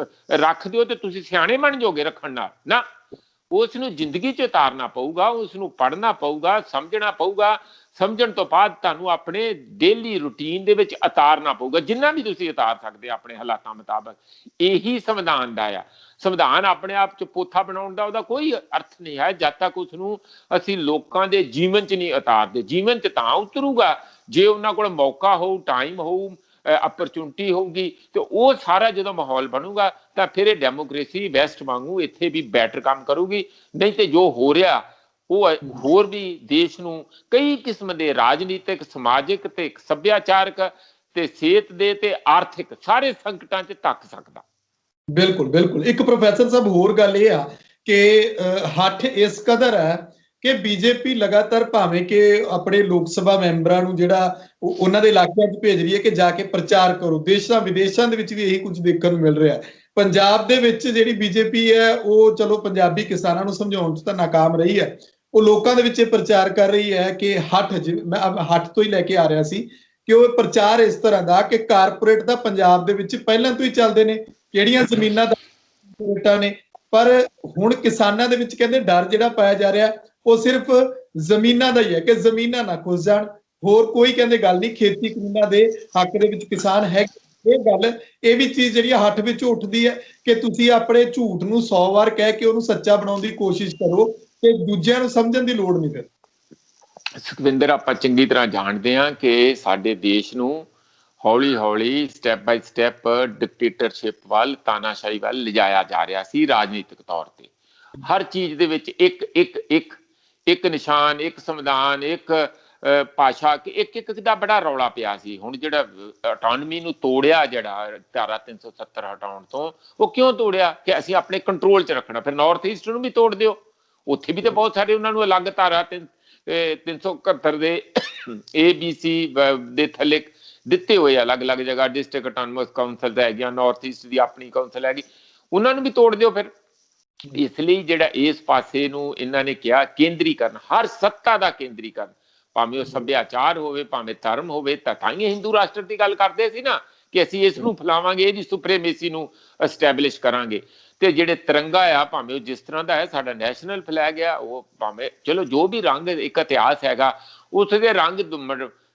ਰੱਖ ਦਿਓ ਤੇ ਤੁਸੀਂ ਸਿਆਣੇ ਬਣ ਜਾਓਗੇ ਰੱਖਣ ਨਾਲ? ਨਾ, ਉਸ ਨੂੰ ਜ਼ਿੰਦਗੀ 'ਚ ਉਤਾਰਨਾ ਪਊਗਾ, ਉਸ ਨੂੰ ਪੜ੍ਹਨਾ ਪਊਗਾ, ਸਮਝਣਾ ਪਊਗਾ। ਸਮਝਣ ਤੋਂ ਬਾਅਦ ਤੁਹਾਨੂੰ ਆਪਣੇ ਡੇਲੀ ਰੂਟੀਨ ਦੇ ਵਿੱਚ ਉਤਾਰਨਾ ਪਊਗਾ, ਜਿੰਨਾ ਵੀ ਤੁਸੀਂ ਉਤਾਰ ਸਕਦੇ ਆਪਣੇ ਹਾਲਾਤਾਂ ਮੁਤਾਬਕ। ਇਹੀ ਸੰਵਿਧਾਨ ਦਾ ਆ। ਸੰਵਿਧਾਨ ਆਪਣੇ ਆਪ 'ਚ ਪੋਥਾ ਬਣਾਉਣ ਦਾ ਉਹਦਾ ਕੋਈ ਅਰਥ ਨਹੀਂ ਹੈ ਜਦ ਤੱਕ ਉਸ ਨੂੰ ਅਸੀਂ ਲੋਕਾਂ ਦੇ ਜੀਵਨ 'ਚ ਨਹੀਂ ਉਤਾਰਦੇ। ਜੀਵਨ 'ਚ ਤਾਂ ਉਤਰੂਗਾ ਜੇ ਉਹਨਾਂ ਕੋਲ ਮੌਕਾ ਹੋਊ, ਟਾਈਮ ਹੋਊ, ਅਪਰਚੁਨਿਟੀ ਹੋਊਗੀ, ਤੇ ਉਹ ਸਾਰਾ ਜਦੋਂ ਮਾਹੌਲ ਬਣੂਗਾ ਤਾਂ ਫਿਰ ਇਹ ਡੈਮੋਕ੍ਰੇਸੀ ਵੈਸਟ ਵਾਂਗੂ ਇੱਥੇ ਵੀ ਬੈਟਰ ਕੰਮ ਕਰੂਗੀ। ਨਹੀਂ ਤੇ ਜੋ ਹੋ ਰਿਹਾ ਉਹ ਹੋਰ ਵੀ ਦੇਸ਼ ਨੂੰ ਕਈ ਕਿਸਮ ਦੇ ਰਾਜਨੀਤਿਕ, ਸਮਾਜਿਕ ਤੇ ਸੱਭਿਆਚਾਰਕ ਤੇ ਸਿਹਤ ਦੇ ਤੇ ਆਰਥਿਕ ਸਾਰੇ ਸੰਕਟਾਂ 'ਚ ਧੱਕ ਸਕਦਾ। ਬਿਲਕੁਲ ਬਿਲਕੁਲ। ਇੱਕ ਪ੍ਰੋਫੈਸਰ ਸਾਹਿਬ ਹੋਰ ਗੱਲ ਇਹ ਆ ਕਿ ਹੱਠ ਇਸ ਕਦਰ ਹੈ ਕਿ ਬੀਜੇਪੀ ਲਗਾਤਾਰ ਭਾਵੇਂ ਕਿ ਆਪਣੇ ਲੋਕ ਸਭਾ ਮੈਂਬਰਾਂ ਨੂੰ ਜਿਹੜਾ ਉਹਨਾਂ ਦੇ ਇਲਾਕਿਆਂ 'ਚ ਭੇਜ ਰਹੀ ਹੈ ਕਿ ਜਾ ਕੇ ਪ੍ਰਚਾਰ ਕਰੋ। ਦੇਸ਼ਾਂ ਵਿਦੇਸ਼ਾਂ ਦੇ ਵਿੱਚ ਵੀ ਇਹੀ ਕੁਝ ਦੇਖਣ ਨੂੰ ਮਿਲ ਰਿਹਾ ਹੈ। ਪੰਜਾਬ ਦੇ ਵਿੱਚ ਜਿਹੜੀ ਬੀਜੇਪੀ ਹੈ ਉਹ ਚਲੋ ਪੰਜਾਬੀ ਕਿਸਾਨਾਂ ਨੂੰ ਸਮਝਾਉਣ 'ਚ ਤਾਂ ਨਾਕਾਮ ਰਹੀ ਹੈ। ਉਹ ਲੋਕਾਂ ਦੇ ਵਿੱਚ ਇਹ ਪ੍ਰਚਾਰ ਕਰ ਰਹੀ ਹੈ ਕਿ ਮੈਂ ਹੱਠ ਤੋਂ ਹੀ ਲੈ ਕੇ ਆ ਰਿਹਾ ਸੀ ਕਿ ਉਹ ਪ੍ਰਚਾਰ ਇਸ ਤਰ੍ਹਾਂ ਦਾ ਕਿ ਕਾਰਪੋਰੇਟ ਦਾ ਪੰਜਾਬ ਦੇ ਵਿੱਚ ਪਹਿਲਾਂ ਤੋਂ ਹੀ ਚੱਲਦੇ ਨੇ, ਕਿਹੜੀਆਂ ਜ਼ਮੀਨਾਂ ਦਾ ਕਾਰਪੋਰੇਟਾਂ ਨੇ। ਪਰ ਹੁਣ ਕਿਸਾਨਾਂ ਦੇ ਵਿੱਚ ਕਹਿੰਦੇ ਡਰ ਜਿਹੜਾ ਪਾਇਆ ਜਾ ਰਿਹਾ ਉਹ ਸਿਰਫ ਜ਼ਮੀਨਾਂ ਦਾ ਹੀ ਹੈ ਕਿ ਜ਼ਮੀਨਾਂ ਨਾ ਖੁੱਸ ਜਾਣ, ਹੋਰ ਕੋਈ ਕਹਿੰਦੇ ਗੱਲ ਨਹੀਂ। ਖੇਤੀ ਕਾਨੂੰਨਾਂ ਦੇ ਹੱਕ ਦੇ ਵਿੱਚ ਕਿਸਾਨ ਹੈ। ਇਹ ਗੱਲ ਇਹ ਵੀ ਚੀਜ਼ ਜਿਹੜੀ ਹੱਠ ਵਿੱਚ ਉੱਠਦੀ ਹੈ ਕਿ ਤੁਸੀਂ ਆਪਣੇ ਝੂਠ ਨੂੰ 100 ਵਾਰ ਕਹਿ ਕੇ ਉਹਨੂੰ ਸੱਚਾ ਬਣਾਉਣ ਦੀ ਕੋਸ਼ਿਸ਼ ਕਰੋ ਤੇ ਦੂਜਿਆਂ ਨੂੰ ਸਮਝਣ ਦੀ ਲੋੜ ਨਹੀਂ ਫਿਰ। ਸੁਖਵਿੰਦਰ, ਆਪਾਂ ਚੰਗੀ ਤਰ੍ਹਾਂ ਜਾਣਦੇ ਹਾਂ ਕਿ ਸਾਡੇ ਦੇਸ਼ ਨੂੰ ਹੌਲੀ ਹੌਲੀ ਸਟੈਪ ਬਾਈ ਸਟੈਪ ਡਿਕਟੇਟਰਸ਼ਿਪ ਵੱਲ, ਤਾਨਾਸ਼ਾਹੀ ਵੱਲ ਲਿਜਾਇਆ ਜਾ ਰਿਹਾ ਸੀ ਰਾਜਨੀਤਿਕ ਤੌਰ ਤੇ। ਹਰ ਚੀਜ਼ ਦੇ ਵਿੱਚ ਇੱਕ ਨਿਸ਼ਾਨ, ਇੱਕ ਸੰਵਿਧਾਨ, ਇੱਕ ਭਾਸ਼ਾ, ਇੱਕ ਦਾ ਬੜਾ ਰੌਲਾ ਪਿਆ ਸੀ। ਹੁਣ ਜਿਹੜਾ ਆਟੋਨਮੀ ਨੂੰ ਤੋੜਿਆ, ਜਿਹੜਾ ਧਾਰਾ 370 ਹਟਾਉਣ ਤੋਂ, ਉਹ ਕਿਉਂ ਤੋੜਿਆ ਕਿ ਅਸੀਂ ਆਪਣੇ ਕੰਟਰੋਲ 'ਚ ਰੱਖਣਾ। ਫਿਰ ਨਾਰਥ ਈਸਟ ਨੂੰ ਵੀ ਤੋੜ ਦਿਓ, ਉੱਥੇ ਵੀ ਤਾਂ ਬਹੁਤ ਸਾਰੇ ਉਹਨਾਂ ਨੂੰ ਅਲੱਗ ਧਾਰਾ 371 ਦੇ ABC ਦੇ ਥੱਲੇ ਦਿੱਤੇ ਹੋਏ ਅਲੱਗ-ਅਲੱਗ ਜਗ੍ਹਾ। ਡਿਸਟ੍ਰਿਕਟ ਆਟੋਨਮਸ ਕਾਉਂਸਲ ਹੈਗੀਆਂ, ਨਾਰਥ ਈਸਟ ਦੀ ਆਪਣੀ ਕਾਉਂਸਲ ਹੈਗੀ, ਉਹਨਾਂ ਨੂੰ ਵੀ ਤੋੜ ਦਿਓ ਫਿਰ। ਇਸ ਲਈ ਜਿਹੜਾ ਇਸ ਪਾਸੇ ਨੂੰ ਇਹਨਾਂ ਨੇ ਕਿਹਾ ਕੇਂਦਰੀਕਰਨ, ਹਰ ਸੱਤਾ ਦਾ ਕੇਂਦਰੀਕਰਨ, ਭਾਵੇਂ ਉਹ ਸੱਭਿਆਚਾਰ ਹੋਵੇ, ਭਾਵੇਂ ਧਰਮ ਹੋਵੇ। ਤਾਂ ਹੀ ਹਿੰਦੂ ਰਾਸ਼ਟਰ ਦੀ ਗੱਲ ਕਰਦੇ ਸੀ ਨਾ ਕਿ ਅਸੀਂ ਇਸ ਨੂੰ ਫੈਲਾਵਾਂਗੇ, ਇਹਦੀ ਸੁਪਰੀਮੇਸੀ ਨੂੰ ਐਸਟੈਬਲਿਸ਼ ਕਰਾਂਗੇ। ਤੇ ਜਿਹੜੇ ਤਿਰੰਗਾ ਆ, ਭਾਵੇਂ ਉਹ ਜਿਸ ਤਰ੍ਹਾਂ ਦਾ ਹੈ, ਸਾਡਾ ਨੈਸ਼ਨਲ ਫਲੈਗ ਆ, ਉਹ ਭਾਵੇਂ ਚਲੋ ਜੋ ਵੀ ਰੰਗ, ਇੱਕ ਇਤਿਹਾਸ ਹੈਗਾ, ਉਸ ਦੇ ਰੰਗ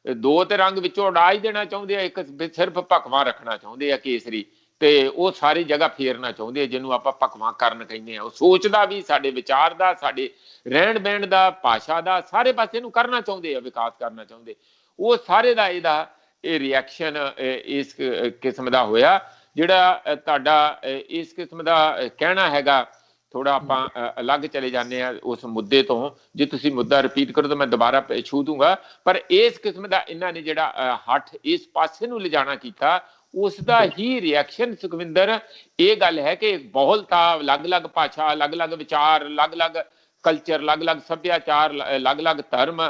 ਦੋ ਤੇ ਰੰਗ ਵਿੱਚੋਂ ਉਡਾ ਹੀ ਦੇਣਾ ਚਾਹੁੰਦੇ ਆ। ਇੱਕ ਸਿਰਫ ਭਕਵਾਂ ਰੱਖਣਾ ਚਾਹੁੰਦੇ ਆ, ਕੇਸਰੀ, ਤੇ ਉਹ ਸਾਰੀ ਜਗ੍ਹਾ ਫੇਰਨਾ ਚਾਹੁੰਦੇ ਆ, ਜਿਹਨੂੰ ਆਪਾਂ ਭਕਵਾਂ ਕਰਨ ਕਹਿੰਦੇ ਆ। ਉਹ ਸੋਚ ਦਾ ਵੀ, ਸਾਡੇ ਵਿਚਾਰ ਦਾ, ਸਾਡੇ ਰਹਿਣ ਬਹਿਣ ਦਾ, ਭਾਸ਼ਾ ਦਾ, ਸਾਰੇ ਪਾਸੇ ਨੂੰ ਕਰਨਾ ਚਾਹੁੰਦੇ ਆ, ਵਿਕਾਸ ਕਰਨਾ ਚਾਹੁੰਦੇ। ਉਹ ਸਾਰੇ ਦਾ ਇਹ ਰਿਐਕਸ਼ਨ ਇਸ ਕਿਸਮ ਦਾ ਹੋਇਆ। ਜਿਹੜਾ ਤੁਹਾਡਾ ਇਸ ਕਿਸਮ ਦਾ ਕਹਿਣਾ ਹੈਗਾ, ਥੋੜਾ ਆਪਾਂ ਅਲੱਗ ਚਲੇ ਜਾਂਦੇ ਆ ਉਸ ਮੁੱਦੇ ਤੋਂ। ਜੇ ਤੁਸੀਂ ਮੁੱਦਾ ਰਿਪੀਟ ਕਰੋ ਤਾਂ ਮੈਂ ਦੁਬਾਰਾ ਛੂ ਦੂੰਗਾ। ਪਰ ਇਸ ਕਿਸਮ ਦਾ ਇਹਨਾਂ ਨੇ ਜਿਹੜਾ ਹੱਠ ਇਸ ਪਾਸੇ ਨੂੰ ਲਿਜਾਣਾ ਕੀਤਾ, ਉਸ ਦਾ ਹੀ ਰਿਐਕਸ਼ਨ ਸੁਖਵਿੰਦਰ ਇਹ ਗੱਲ ਹੈ ਕਿ ਬਹੁਲਤਾ, ਅਲੱਗ-ਅਲੱਗ ਭਾਸ਼ਾ, ਅਲੱਗ-ਅਲੱਗ ਵਿਚਾਰ, ਅਲੱਗ-ਅਲੱਗ ਕਲਚਰ, ਅਲੱਗ-ਅਲੱਗ ਸੱਭਿਆਚਾਰ, ਅਲੱਗ-ਅਲੱਗ ਧਰਮ,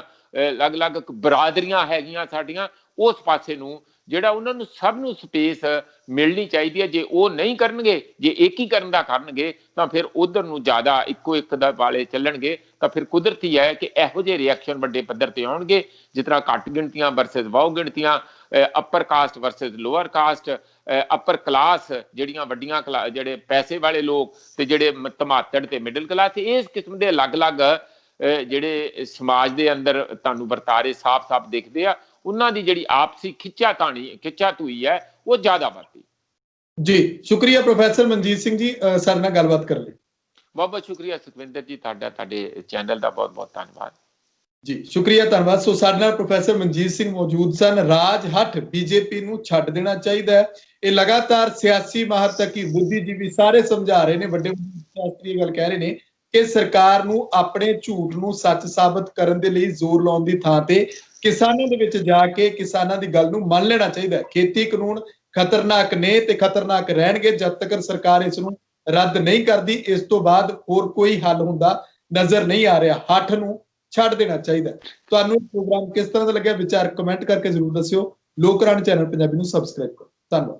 ਅਲੱਗ-ਅਲੱਗ ਬਰਾਦਰੀਆਂ ਹੈਗੀਆਂ ਸਾਡੀਆਂ, ਉਸ ਪਾਸੇ ਨੂੰ ਜਿਹੜਾ ਉਹਨਾਂ ਨੂੰ ਸਭ ਨੂੰ ਸਪੇਸ ਮਿਲਣੀ ਚਾਹੀਦੀ ਹੈ। ਜੇ ਉਹ ਨਹੀਂ ਕਰਨਗੇ, ਜੇ ਏਕੀਕਰਨ ਦਾ ਕਰਨਗੇ, ਤਾਂ ਫਿਰ ਉਧਰ ਨੂੰ ਜ਼ਿਆਦਾ ਇੱਕੋ ਇੱਕ ਦਾ ਵਾਲੇ ਚੱਲਣਗੇ। ਤਾਂ ਫਿਰ ਕੁਦਰਤੀ ਹੈ ਕਿ ਇਹੋ ਜਿਹੇ ਰਿਐਕਸ਼ਨ ਵੱਡੇ ਪੱਧਰ ਤੇ ਆਉਣਗੇ, ਜਿਸ ਤਰ੍ਹਾਂ ਘੱਟ ਗਿਣਤੀਆਂ ਵਰਸਸ ਬਹੁ ਗਿਣਤੀਆਂ, ਅਪਰ ਕਾਸਟ ਵਰਸਸ ਲੋਅਰ ਕਾਸਟ, ਅਪਰ ਕਲਾਸ ਜਿਹੜੀਆਂ ਵੱਡੀਆਂ ਜਿਹੜੇ ਪੈਸੇ ਵਾਲੇ ਲੋਕ, ਤੇ ਜਿਹੜੇ ਧਮਾਤੜ ਤੇ ਮਿਡਲ ਕਲਾਸ। ਇਸ ਕਿਸਮ ਦੇ ਅਲੱਗ-ਅਲੱਗ ਜਿਹੜੇ ਸਮਾਜ ਦੇ ਅੰਦਰ ਤੁਹਾਨੂੰ ਵਰਤਾਰੇ ਸਾਫ਼-ਸਾਫ਼ ਦਿਖਦੇ ਆ, ਉਹਨਾਂ ਦੀ ਜਿਹੜੀ ਆਪਸੀ ਖਿੱਚਾਤੂਈ ਹੈ ਉਹ ਜ਼ਿਆਦਾ ਵੱਧਦੀ। ਜੀ ਸ਼ੁਕਰੀਆ ਪ੍ਰੋਫੈਸਰ ਮਨਜੀਤ ਸਿੰਘ ਜੀ, ਸਾਡੇ ਨਾਲ ਗੱਲਬਾਤ ਕਰਨ ਲਈ। ਬਹੁਤ ਬਹੁਤ ਸ਼ੁਕਰੀਆ ਸੁਖਵਿੰਦਰ ਜੀ, ਤੁਹਾਡੇ ਚੈਨਲ ਦਾ ਬਹੁਤ ਬਹੁਤ ਧੰਨਵਾਦ ਜੀ। ਸ਼ੁਕਰੀਆ, ਧੰਨਵਾਦ। ਸੋ ਸਾਡੇ ਨਾਲ ਪ੍ਰੋਫੈਸਰ ਮਨਜੀਤ ਸਿੰਘ ਮੌਜੂਦ ਸਨ। ਰਾਜ ਹੱਠ ਬੀਜੇਪੀ ਨੂੰ ਛੱਡ ਦੇਣਾ ਚਾਹੀਦਾ ਹੈ, ਇਹ ਲਗਾਤਾਰ ਸਿਆਸੀ ਮਾਹਰ ਤੱਕ ਹੀ ਬੁੱਧੀਜੀਵੀ ਸਾਰੇ ਸਮਝਾ ਰਹੇ ਨੇ, ਵੱਡੇ ਸ਼ਾਸਤਰੀ ਗੱਲ ਕਹਿ ਰਹੇ ਨੇ ਕਿ ਸਰਕਾਰ ਨੂੰ ਆਪਣੇ ਝੂਠ ਨੂੰ ਸੱਚ ਸਾਬਤ ਕਰਨ ਦੇ ਲਈ ਜ਼ੋਰ ਲਾਉਣ ਦੀ ਥਾਂ ਤੇ ਕਿਸਾਨਾਂ ਦੇ ਵਿੱਚ ਜਾ ਕੇ ਕਿਸਾਨਾਂ ਦੀ ਗੱਲ ਨੂੰ ਮੰਨ ਲੈਣਾ ਚਾਹੀਦਾ ਹੈ। ਖੇਤੀ ਕਾਨੂੰਨ ਖਤਰਨਾਕ ਨੇ ਤੇ ਖਤਰਨਾਕ ਰਹਿਣਗੇ ਜਦ ਤੱਕ ਸਰਕਾਰ ਇਸ ਨੂੰ ਰੱਦ ਨਹੀਂ ਕਰਦੀ। ਇਸ ਤੋਂ ਬਾਅਦ ਹੋਰ ਕੋਈ ਹੱਲ ਹੁੰਦਾ ਨਜ਼ਰ ਨਹੀਂ ਆ ਰਿਹਾ। ਹੱਠ ਨੂੰ ਛੱਡ ਦੇਣਾ ਚਾਹੀਦਾ। ਤੁਹਾਨੂੰ ਪ੍ਰੋਗਰਾਮ ਕਿਸ ਤਰ੍ਹਾਂ ਦਾ ਲੱਗਿਆ, ਵਿਚਾਰ ਕਮੈਂਟ ਕਰਕੇ ਜ਼ਰੂਰ ਦੱਸਿਓ। ਲੋਕ ਰਾਣੀ ਚੈਨਲ ਪੰਜਾਬੀ ਨੂੰ ਸਬਸਕ੍ਰਾਈਬ ਕਰੋ। ਧੰਨਵਾਦ।